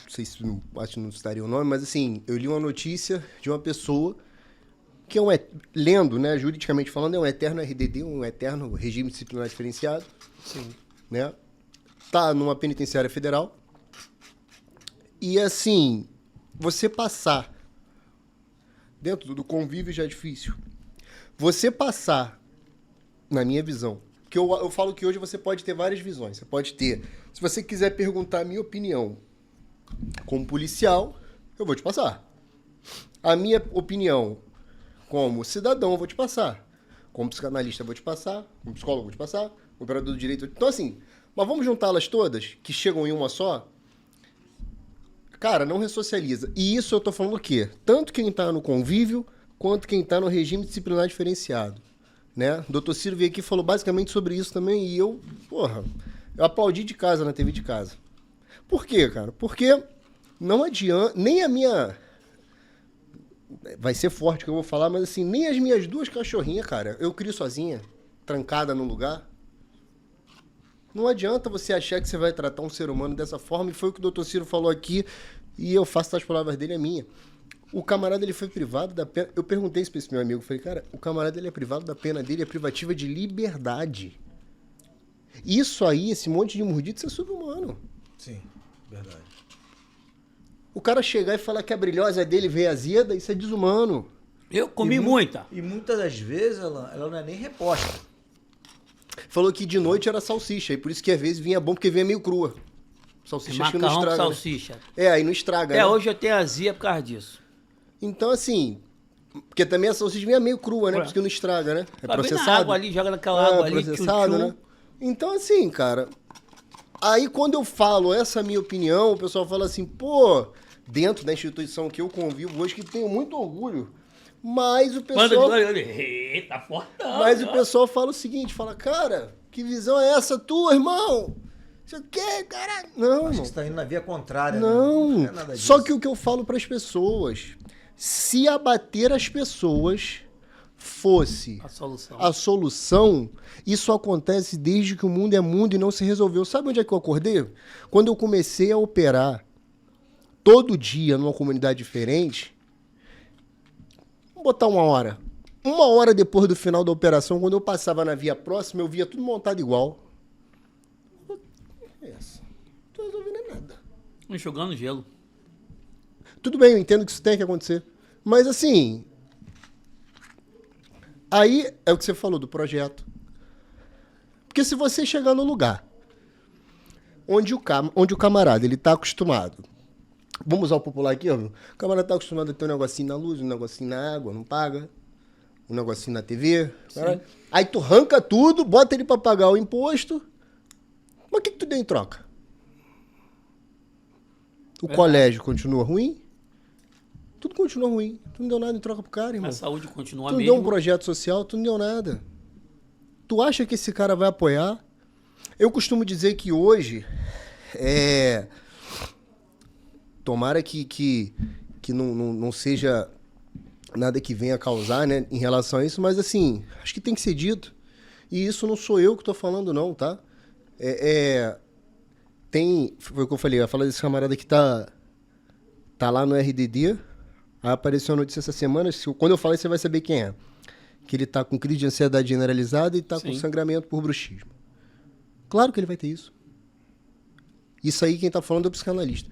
sei se acho que não citaria o nome, mas assim, eu li uma notícia de uma pessoa que é lendo, né, juridicamente falando, é um eterno RDD, um eterno regime disciplinar diferenciado. Sim. Né? Tá numa penitenciária federal. E assim, você passar dentro do convívio já é difícil. Você passar, na minha visão, que eu falo que hoje você pode ter várias visões. Você pode ter, se você quiser perguntar a minha opinião como policial, eu vou te passar. A minha opinião como cidadão, eu vou te passar. Como psicanalista, eu vou te passar. Como psicólogo, eu vou te passar. Como operador do direito. Então, assim, mas vamos juntá-las todas, que chegam em uma só? Cara, não ressocializa. E isso eu tô falando o quê? Tanto quem tá no convívio, quanto quem tá no regime disciplinar diferenciado. Né? O doutor Ciro veio aqui e falou basicamente sobre isso também. E eu aplaudi de casa, na TV de casa. Por quê, cara? Porque não adianta, nem a minha... Vai ser forte o que eu vou falar, mas assim, nem as minhas duas cachorrinhas, cara, eu crio sozinha, trancada num lugar. Não adianta você achar que você vai tratar um ser humano dessa forma, e foi o que o doutor Ciro falou aqui, e eu faço as palavras dele, é minha. O camarada, ele foi privado da pena... Eu perguntei isso pra esse meu amigo, falei, cara, o camarada, ele é privado da pena dele, é privativa de liberdade. Isso aí, esse monte de mordido, isso é subhumano. Sim, verdade. O cara chegar e falar que a brilhosa dele veio azeda, isso é desumano. Eu comi muita. E muitas das vezes ela não é nem reposta. Falou que de noite era salsicha, e por isso que às vezes vinha bom, porque vinha meio crua. Salsicha acho que não Macarrão com estraga. salsicha. Né? Aí não estraga. Até né? hoje eu tenho azia por causa disso. Então, assim, porque também a salsicha vinha meio crua, né? Por isso que não estraga, né? É Vai bem na processado. água ali, joga naquela água ali. Processado, tchum, tchum. né? Então, assim, cara, Aí, quando eu falo essa minha opinião, o pessoal fala assim, pô, dentro da instituição que eu convivo hoje, que tenho muito orgulho, mas o pessoal... Eita, fortão. Mas o pessoal fala o seguinte, fala, cara, que visão é essa tua, irmão? Você quer, cara? Não, Acho irmão. que você tá indo na via contrária, né? Não. É nada disso. Só que o que eu falo para as pessoas, se abater as pessoas fosse a solução, isso acontece desde que o mundo é mundo e não se resolveu. Sabe onde é que eu acordei? Quando eu comecei a operar todo dia numa comunidade diferente, vamos botar 1 hora. 1 hora depois do final da operação, quando eu passava na via próxima, eu via tudo montado igual. Essa. Não tô resolvendo nada. Enxugando gelo. Tudo bem, eu entendo que isso tem que acontecer. Mas assim... Aí é o que você falou do projeto. Porque se você chegar no lugar onde o camarada ele tá acostumado... Vamos usar o popular aqui, ó. O camarada tá acostumado a ter um negocinho na luz, um negocinho na água, não paga. Um negocinho na TV. Né? Aí tu arranca tudo, bota ele pra pagar o imposto. Mas o que tu deu em troca? O colégio continua ruim? Tudo continua ruim. Tu não deu nada em troca pro cara, irmão. A saúde continua Tu não mesmo. deu um projeto social, tu não deu nada. Tu acha que esse cara vai apoiar? Eu costumo dizer que hoje, tomara que não seja nada que venha causar, né, em relação a isso, mas assim, acho que tem que ser dito. E isso não sou eu que tô falando, não, tá? Foi o que eu falei, a fala desse camarada que tá lá no RDD, aí apareceu a notícia essa semana, quando eu falei você vai saber quem é. Que ele tá com crise de ansiedade generalizada e tá com sangramento por bruxismo. Claro que ele vai ter isso. Isso aí quem tá falando é o psicanalista.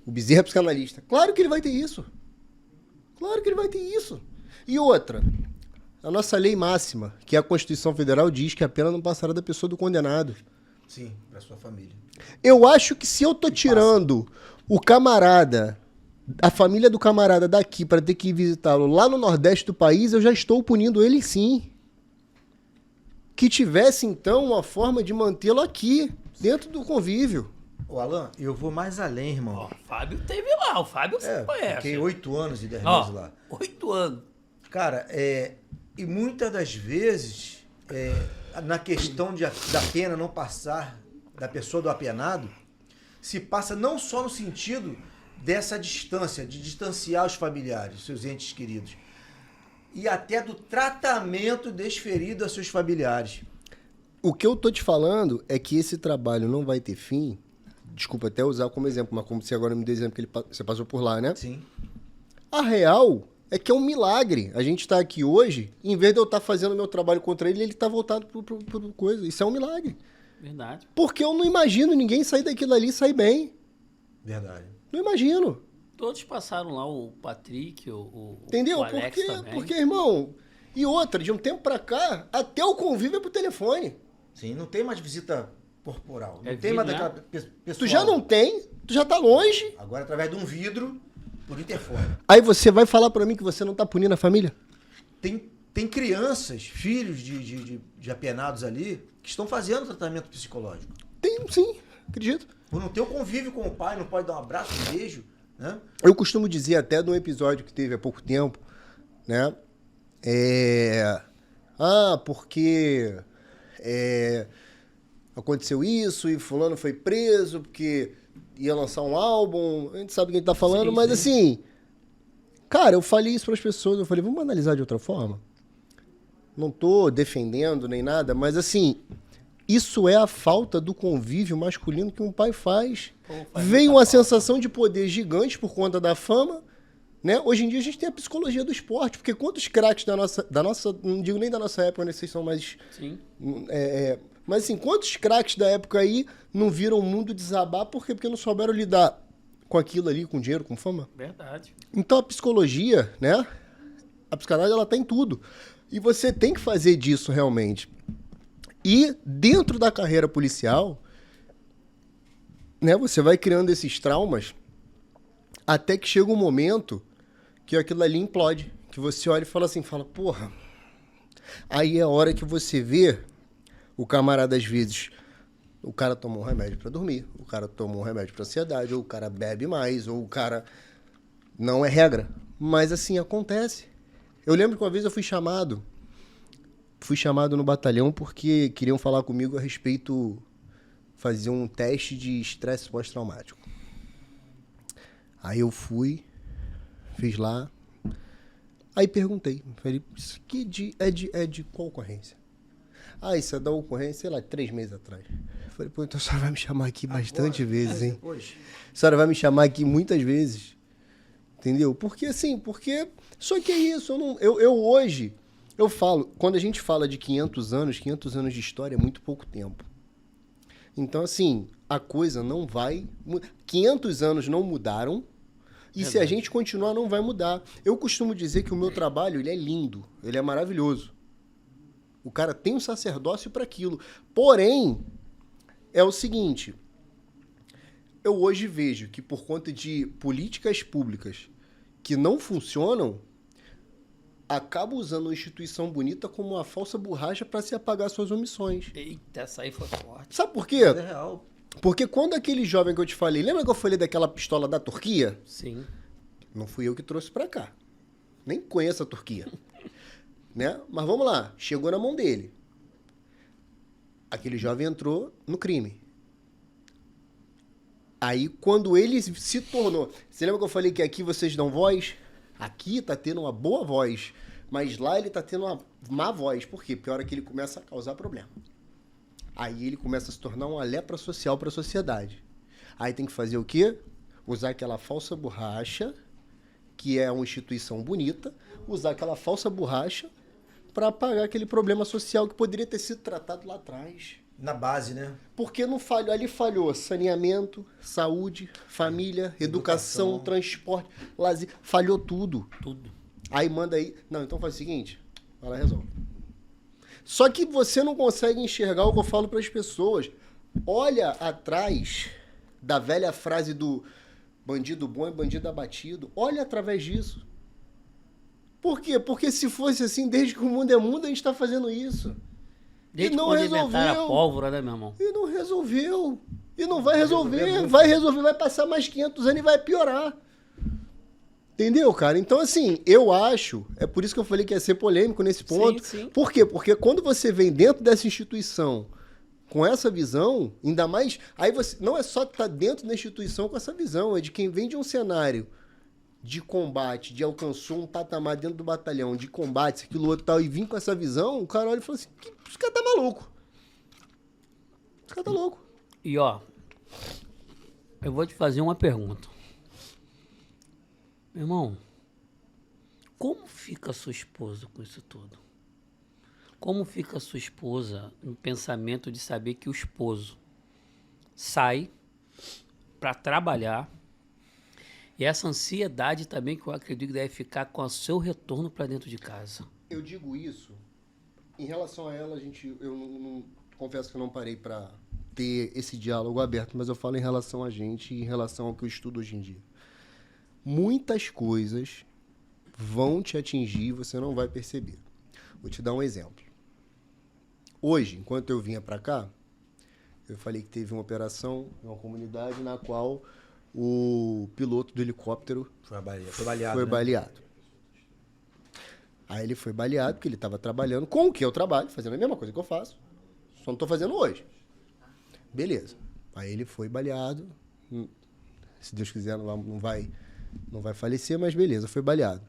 O Bezerra é psicanalista. Claro que ele vai ter isso. Claro que ele vai ter isso. E outra, a nossa lei máxima, que é a Constituição Federal, diz que a pena não passará da pessoa do condenado. Sim, pra sua família. Eu acho que se eu tô tirando o camarada, a família do camarada daqui para ter que ir visitá-lo lá no Nordeste do país, eu já estou punindo ele sim. Que tivesse, então, uma forma de mantê-lo aqui, dentro do convívio. Ô, Alan, eu vou mais além, irmão. Ó, o Fábio teve lá, o Fábio você conhece. Fiquei 8 anos e 10 meses lá. 8 anos. Cara, e muitas das vezes, na questão da pena não passar da pessoa do apenado, se passa não só no sentido dessa distância, de distanciar os familiares, seus entes queridos, e até do tratamento desferido a seus familiares. O que eu tô te falando é que esse trabalho não vai ter fim. Desculpa até usar como exemplo, mas como você agora me deu exemplo que você passou por lá, né? Sim. A real é que é um milagre. A gente tá aqui hoje, em vez de eu estar fazendo meu trabalho contra ele, ele tá voltado pro coisa. Isso é um milagre. Verdade. Porque eu não imagino ninguém sair daquilo ali e sair bem. Verdade. Não imagino. Todos passaram lá, o Patrick, Entendeu? o Alex também. Porque, irmão, e outra, de um tempo pra cá, até o convívio é pro telefone. Sim, não tem mais visita corporal. Não É tem mais vidro, daquela pessoa. Tu já não tem, tu já tá longe. Agora através de um vidro por interfone. Aí você vai falar pra mim que você não tá punindo a família? Tem crianças, filhos de apenados ali, que estão fazendo tratamento psicológico. Tem, sim, acredito. Por não ter o convívio com o pai, não pode dar um abraço, um beijo, né? Eu costumo dizer até de um episódio que teve há pouco tempo, né? Porque aconteceu isso e fulano foi preso porque ia lançar um álbum, a gente sabe quem tá falando, Sim, mas sim. assim, cara, eu falei isso para as pessoas, eu falei, vamos analisar de outra forma? Não tô defendendo nem nada, mas assim, isso é a falta do convívio masculino que um pai faz. Veio uma sensação de poder gigante por conta da fama, né? Hoje em dia a gente tem a psicologia do esporte, porque quantos craques da nossa, não digo nem da nossa época, né? Vocês são mais... Sim. Mas assim, quantos craques da época aí não viram o mundo desabar? Por quê? Porque não souberam lidar com aquilo ali, com dinheiro, com fama. Verdade. Então a psicologia, né? A psicanálise, ela tá em tudo. E você tem que fazer disso realmente. E dentro da carreira policial, né? Você vai criando esses traumas até que chega um momento que aquilo ali implode. Que você olha e fala assim, porra. Aí é a hora que você vê o camarada, às vezes, O cara tomou um remédio pra dormir, o cara tomou um remédio pra ansiedade, ou o cara bebe mais, ou o cara... Não é regra. Mas assim, acontece. Eu lembro que uma vez eu fui chamado no batalhão porque queriam falar comigo a respeito... Fazer um teste de estresse pós-traumático. Aí eu fui, fiz lá, aí perguntei, falei, isso aqui é de qual ocorrência? Ah, isso é da ocorrência, sei lá, 3 meses atrás. Falei, pô, então a senhora vai me chamar aqui bastante vezes, hein? Hoje. A senhora vai me chamar aqui muitas vezes, entendeu? Porque assim, só que é isso, eu hoje, eu falo, quando a gente fala de 500 anos de história é muito pouco tempo. Então, assim, a coisa não vai... 500 anos não mudaram e se a gente continuar, não vai mudar. Eu costumo dizer que o meu trabalho, ele é lindo, ele é maravilhoso. O cara tem um sacerdócio para aquilo. Porém, é o seguinte, eu hoje vejo que por conta de políticas públicas que não funcionam, acaba usando uma instituição bonita como uma falsa borracha para se apagar suas omissões. Eita, essa aí foi forte. Sabe por quê? É real. Porque quando aquele jovem que eu te falei, lembra que eu falei daquela pistola da Turquia? Sim. Não fui eu que trouxe pra cá. Nem conheço a Turquia. Né? Mas vamos lá, chegou na mão dele. Aquele jovem entrou no crime. Aí quando ele se tornou... Você lembra que eu falei que aqui vocês dão voz? Aqui tá tendo uma boa voz, mas lá ele tá tendo uma má voz. Por quê? Porque a hora que ele começa a causar problema. Aí ele começa a se tornar uma lepra social para a sociedade. Aí tem que fazer o quê? Usar aquela falsa borracha, que é uma instituição bonita, usar aquela falsa borracha para apagar aquele problema social que poderia ter sido tratado lá atrás. Na base, né? Porque não falhou, ali falhou saneamento, saúde, família, educação, transporte, lazer, falhou tudo. Tudo. Aí manda aí, não, então faz o seguinte, vai lá e resolve. Só que você não consegue enxergar o que eu falo para as pessoas. Olha atrás da velha frase do bandido bom e bandido abatido. Olha através disso. Por quê? Porque se fosse assim, desde que o mundo é mundo, a gente está fazendo isso. Desde E não quando inventaram resolveu. a pólvora, né, meu irmão? E não resolveu. E não vai resolver. Vai resolver, vai passar mais 500 anos e vai piorar. Entendeu, cara? Então, assim, eu acho... É por isso que eu falei que ia ser polêmico nesse ponto. Sim, sim. Por quê? Porque quando você vem dentro dessa instituição com essa visão, ainda mais... Aí você não é só estar dentro da instituição com essa visão, é de quem vem de um cenário de combate, de alcançou um patamar dentro do batalhão, de combate, aquilo outro tal, e vim com essa visão, o cara olha e fala assim, esse cara tá maluco. Esse cara tá louco. E ó, eu vou te fazer uma pergunta. Meu irmão, como fica a sua esposa com isso tudo? Como fica a sua esposa no pensamento de saber que o esposo sai para trabalhar e essa ansiedade também que eu acredito que deve ficar com o seu retorno para dentro de casa? Eu digo isso, em relação a ela, eu não confesso que eu não parei para ter esse diálogo aberto, mas eu falo em relação a gente e em relação ao que eu estudo hoje em dia. Muitas coisas vão te atingir e você não vai perceber. Vou te dar um exemplo. Hoje, enquanto eu vinha para cá, eu falei que teve uma operação em uma comunidade na qual o piloto do helicóptero Foi baleado. foi né? baleado. Aí ele foi baleado porque ele estava trabalhando com o que eu trabalho, fazendo a mesma coisa que eu faço, só não estou fazendo hoje. Beleza. Aí ele foi baleado, se Deus quiser não vai falecer, mas beleza, foi baleado.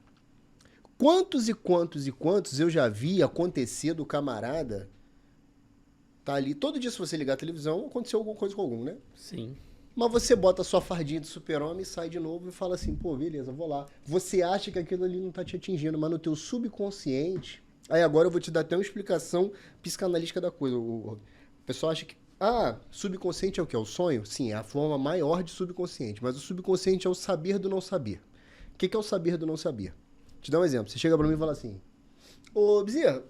Quantos e quantos e quantos eu já vi acontecer do camarada tá ali, todo dia se você ligar a televisão, aconteceu alguma coisa com algum, né? Sim. Mas você bota a sua fardinha de super-homem, sai de novo e fala assim, pô, beleza, vou lá. Você acha que aquilo ali não tá te atingindo, mas no teu subconsciente... Aí agora eu vou te dar até uma explicação psicanalítica da coisa. O pessoal acha que, subconsciente é o quê? É o sonho? Sim, é a forma maior de subconsciente. Mas o subconsciente é o saber do não saber. O que é o saber do não saber? Te dar um exemplo. Você chega pra mim e fala assim, ô, Bezerra,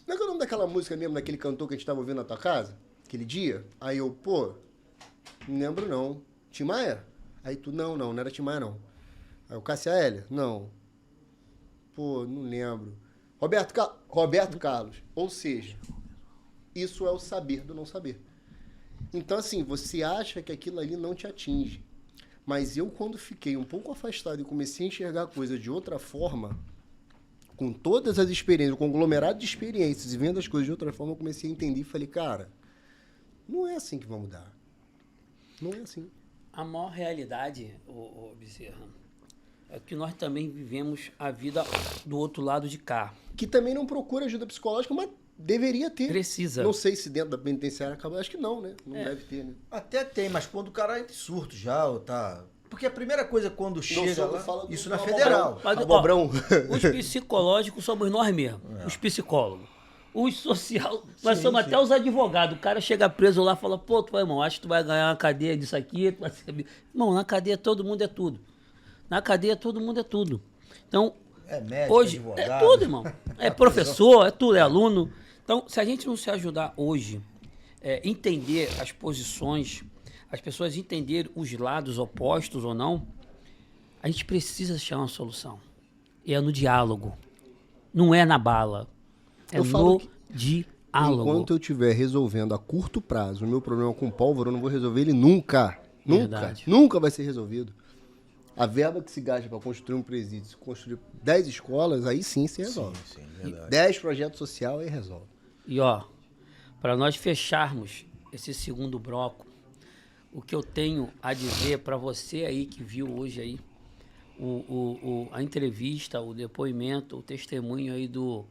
não é que é o nome daquela música mesmo, daquele cantor que a gente tava ouvindo na tua casa? Aquele dia? Aí eu, pô... Não lembro, não. Tim Maia? Aí tu, não era Tim Maia, não. Aí o Cássia Eller? Não. Pô, não lembro. Roberto Carlos. Ou seja, isso é o saber do não saber. Então, assim, você acha que aquilo ali não te atinge. Mas eu, quando fiquei um pouco afastado e comecei a enxergar a coisa de outra forma, com todas as experiências, o conglomerado de experiências e vendo as coisas de outra forma, eu comecei a entender e falei, cara, não é assim que vai mudar. Não é assim. A maior realidade, Bezerra, é que nós também vivemos a vida do outro lado de cá. Que também não procura ajuda psicológica, mas deveria ter. Precisa. Não sei se dentro da penitenciária acaba, acho que não, né? Não deve ter, né? Até tem, mas quando o cara entra em surto já, ou tá... Porque a primeira coisa quando chega lá, isso na federal. Mas, Abobrão. Os psicólogos somos nós mesmos, os psicólogos. Os social, nós somos até os advogados. O cara chega preso lá e fala, pô, irmão, acho que tu vai ganhar uma cadeia disso aqui. Tu vai ser... Irmão, na cadeia todo mundo é tudo. Na cadeia todo mundo é tudo. Então, É médico, hoje advogado. é tudo, irmão. É professor, é tudo, é aluno. Então, se a gente não se ajudar hoje, entender as posições, as pessoas entenderem os lados opostos ou não, a gente precisa achar uma solução. E é no diálogo. Não é na bala. É Eu falo no que diálogo. Enquanto eu estiver resolvendo a curto prazo o meu problema com pólvora, eu não vou resolver ele nunca. Nunca. Verdade. Nunca vai ser resolvido. A verba que se gasta para construir um presídio, se construir 10 escolas, aí sim se resolve. Sim, verdade. 10 projetos sociais, aí resolve. E ó, para nós fecharmos esse segundo bloco, o que eu tenho a dizer para você aí que viu hoje aí a entrevista, o depoimento, o testemunho aí do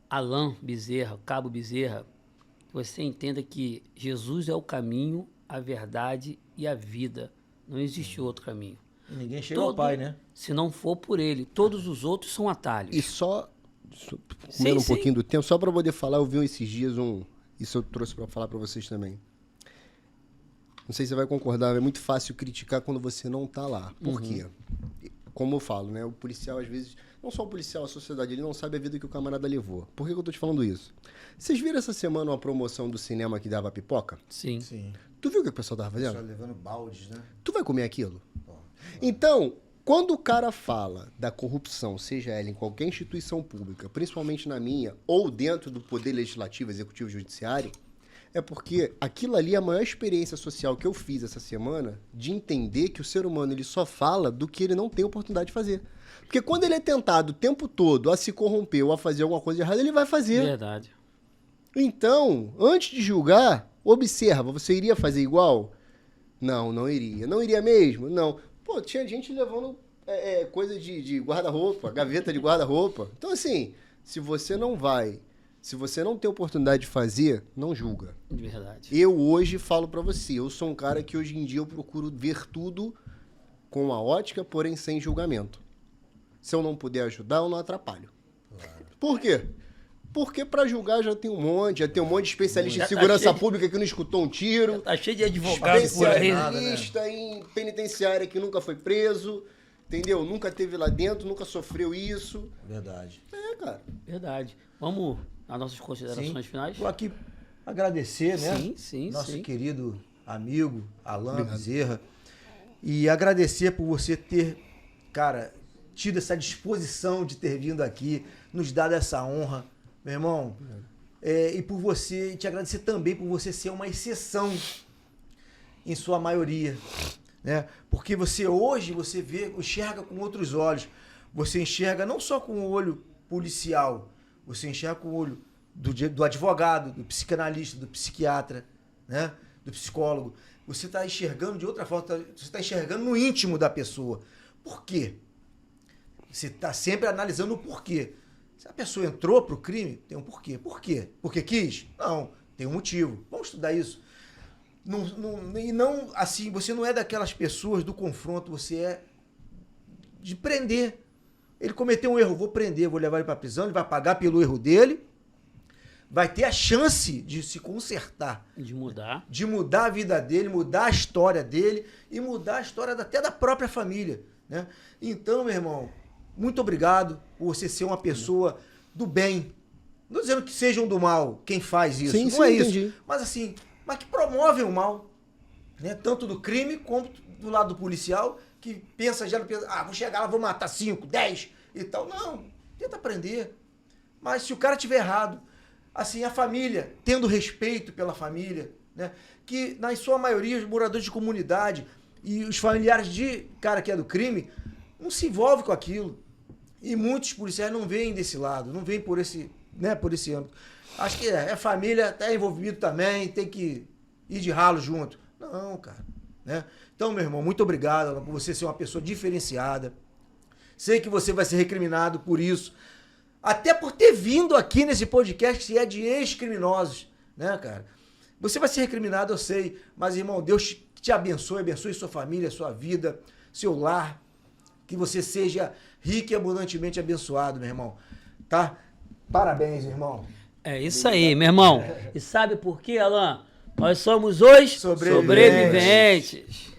Alain Bezerra, Cabo Bezerra, que você entenda que Jesus é o caminho, a verdade e a vida. Não existe outro caminho. E ninguém chega ao Pai, né? Se não for por ele, todos os outros são atalhos. E só, Sim, comendo um sim. pouquinho do tempo, só para poder falar, eu vi esses dias isso eu trouxe para falar para vocês também. Não sei se você vai concordar, é muito fácil criticar quando você não tá lá. Por quê? Como eu falo, né? O policial, às vezes, não só o policial, a sociedade, ele não sabe a vida que o camarada levou. Por que eu tô te falando isso? Vocês viram essa semana uma promoção do cinema que dava pipoca? Sim. Sim. Tu viu o que o pessoal tava Só fazendo? levando baldes, né? Tu vai comer aquilo? Então, quando o cara fala da corrupção, seja ela em qualquer instituição pública, principalmente na minha, ou dentro do poder legislativo, executivo e judiciário, é porque aquilo ali é a maior experiência social que eu fiz essa semana de entender que o ser humano ele só fala do que ele não tem oportunidade de fazer. Porque quando ele é tentado o tempo todo a se corromper ou a fazer alguma coisa errada, ele vai fazer. Verdade. Então, antes de julgar, observa, você iria fazer igual? Não, não iria. Não iria mesmo? Não. Pô, tinha gente levando coisa de guarda-roupa, gaveta de guarda-roupa. Então, assim, se você não tem oportunidade de fazer, não julga. De verdade. Eu hoje falo pra você, eu sou um cara que hoje em dia eu procuro ver tudo com a ótica, porém sem julgamento. Se eu não puder ajudar, eu não atrapalho. Claro. Por quê? Porque pra julgar já tem um monte de especialista Já em tá segurança cheio de- pública que não escutou um tiro. Tá cheio de advogado por aí. Especialista em penitenciária que nunca foi preso, entendeu? Nunca teve lá dentro, nunca sofreu isso. Verdade. É, cara. Verdade. Vamos às nossas considerações finais? Vou aqui agradecer, né? Sim, sim, Nosso sim. querido amigo Alain Bezerra. E agradecer por você ter, cara, tido essa disposição de ter vindo aqui, nos dado essa honra, meu irmão. E por você, te agradecer também por você ser uma exceção em sua maioria, né? Porque você hoje, você enxerga com outros olhos. Você enxerga não só com o olho policial, você enxerga com o olho do advogado, do psicanalista, do psiquiatra, né? Do psicólogo. Você está enxergando de outra forma, você está enxergando no íntimo da pessoa. Por quê? Você está sempre analisando o porquê. Se a pessoa entrou para o crime, tem um porquê. Por quê? Porque quis? Não, tem um motivo. Vamos estudar isso. E não, assim, você não é daquelas pessoas do confronto, você é de prender. Ele cometeu um erro, vou prender, vou levar ele para a prisão, ele vai pagar pelo erro dele, vai ter a chance de se consertar. De mudar. De mudar a vida dele, mudar a história dele e mudar a história até da própria família, né? Então, meu irmão, muito obrigado por você ser uma pessoa do bem. Não dizendo que sejam do mal quem faz isso, Sim, não sim, é entendi. isso. Mas assim, mas que promovem o mal, né? Tanto do crime como do lado do policial, que pensa, vou chegar lá, vou matar 5, 10 e tal. Não, tenta aprender. Mas se o cara tiver errado, assim, a família, tendo respeito pela família, né? Que, na sua maioria, os moradores de comunidade e os familiares de cara que é do crime não se envolvem com aquilo. E muitos policiais não veem desse lado, não veem por esse, né, por esse âmbito. Acho que é família, tá envolvido também, tem que ir de ralo junto. Não, cara, né? Então, meu irmão, muito obrigado por você ser uma pessoa diferenciada. Sei que você vai ser recriminado por isso. Até por ter vindo aqui nesse podcast que é de ex-criminosos, né, cara? Você vai ser recriminado, eu sei, mas, irmão, Deus te abençoe, abençoe sua família, sua vida, seu lar. Que você seja rico e abundantemente abençoado, meu irmão. Tá? Parabéns, irmão. É isso aí, meu irmão. E sabe por quê, Alan? Nós somos os sobreviventes.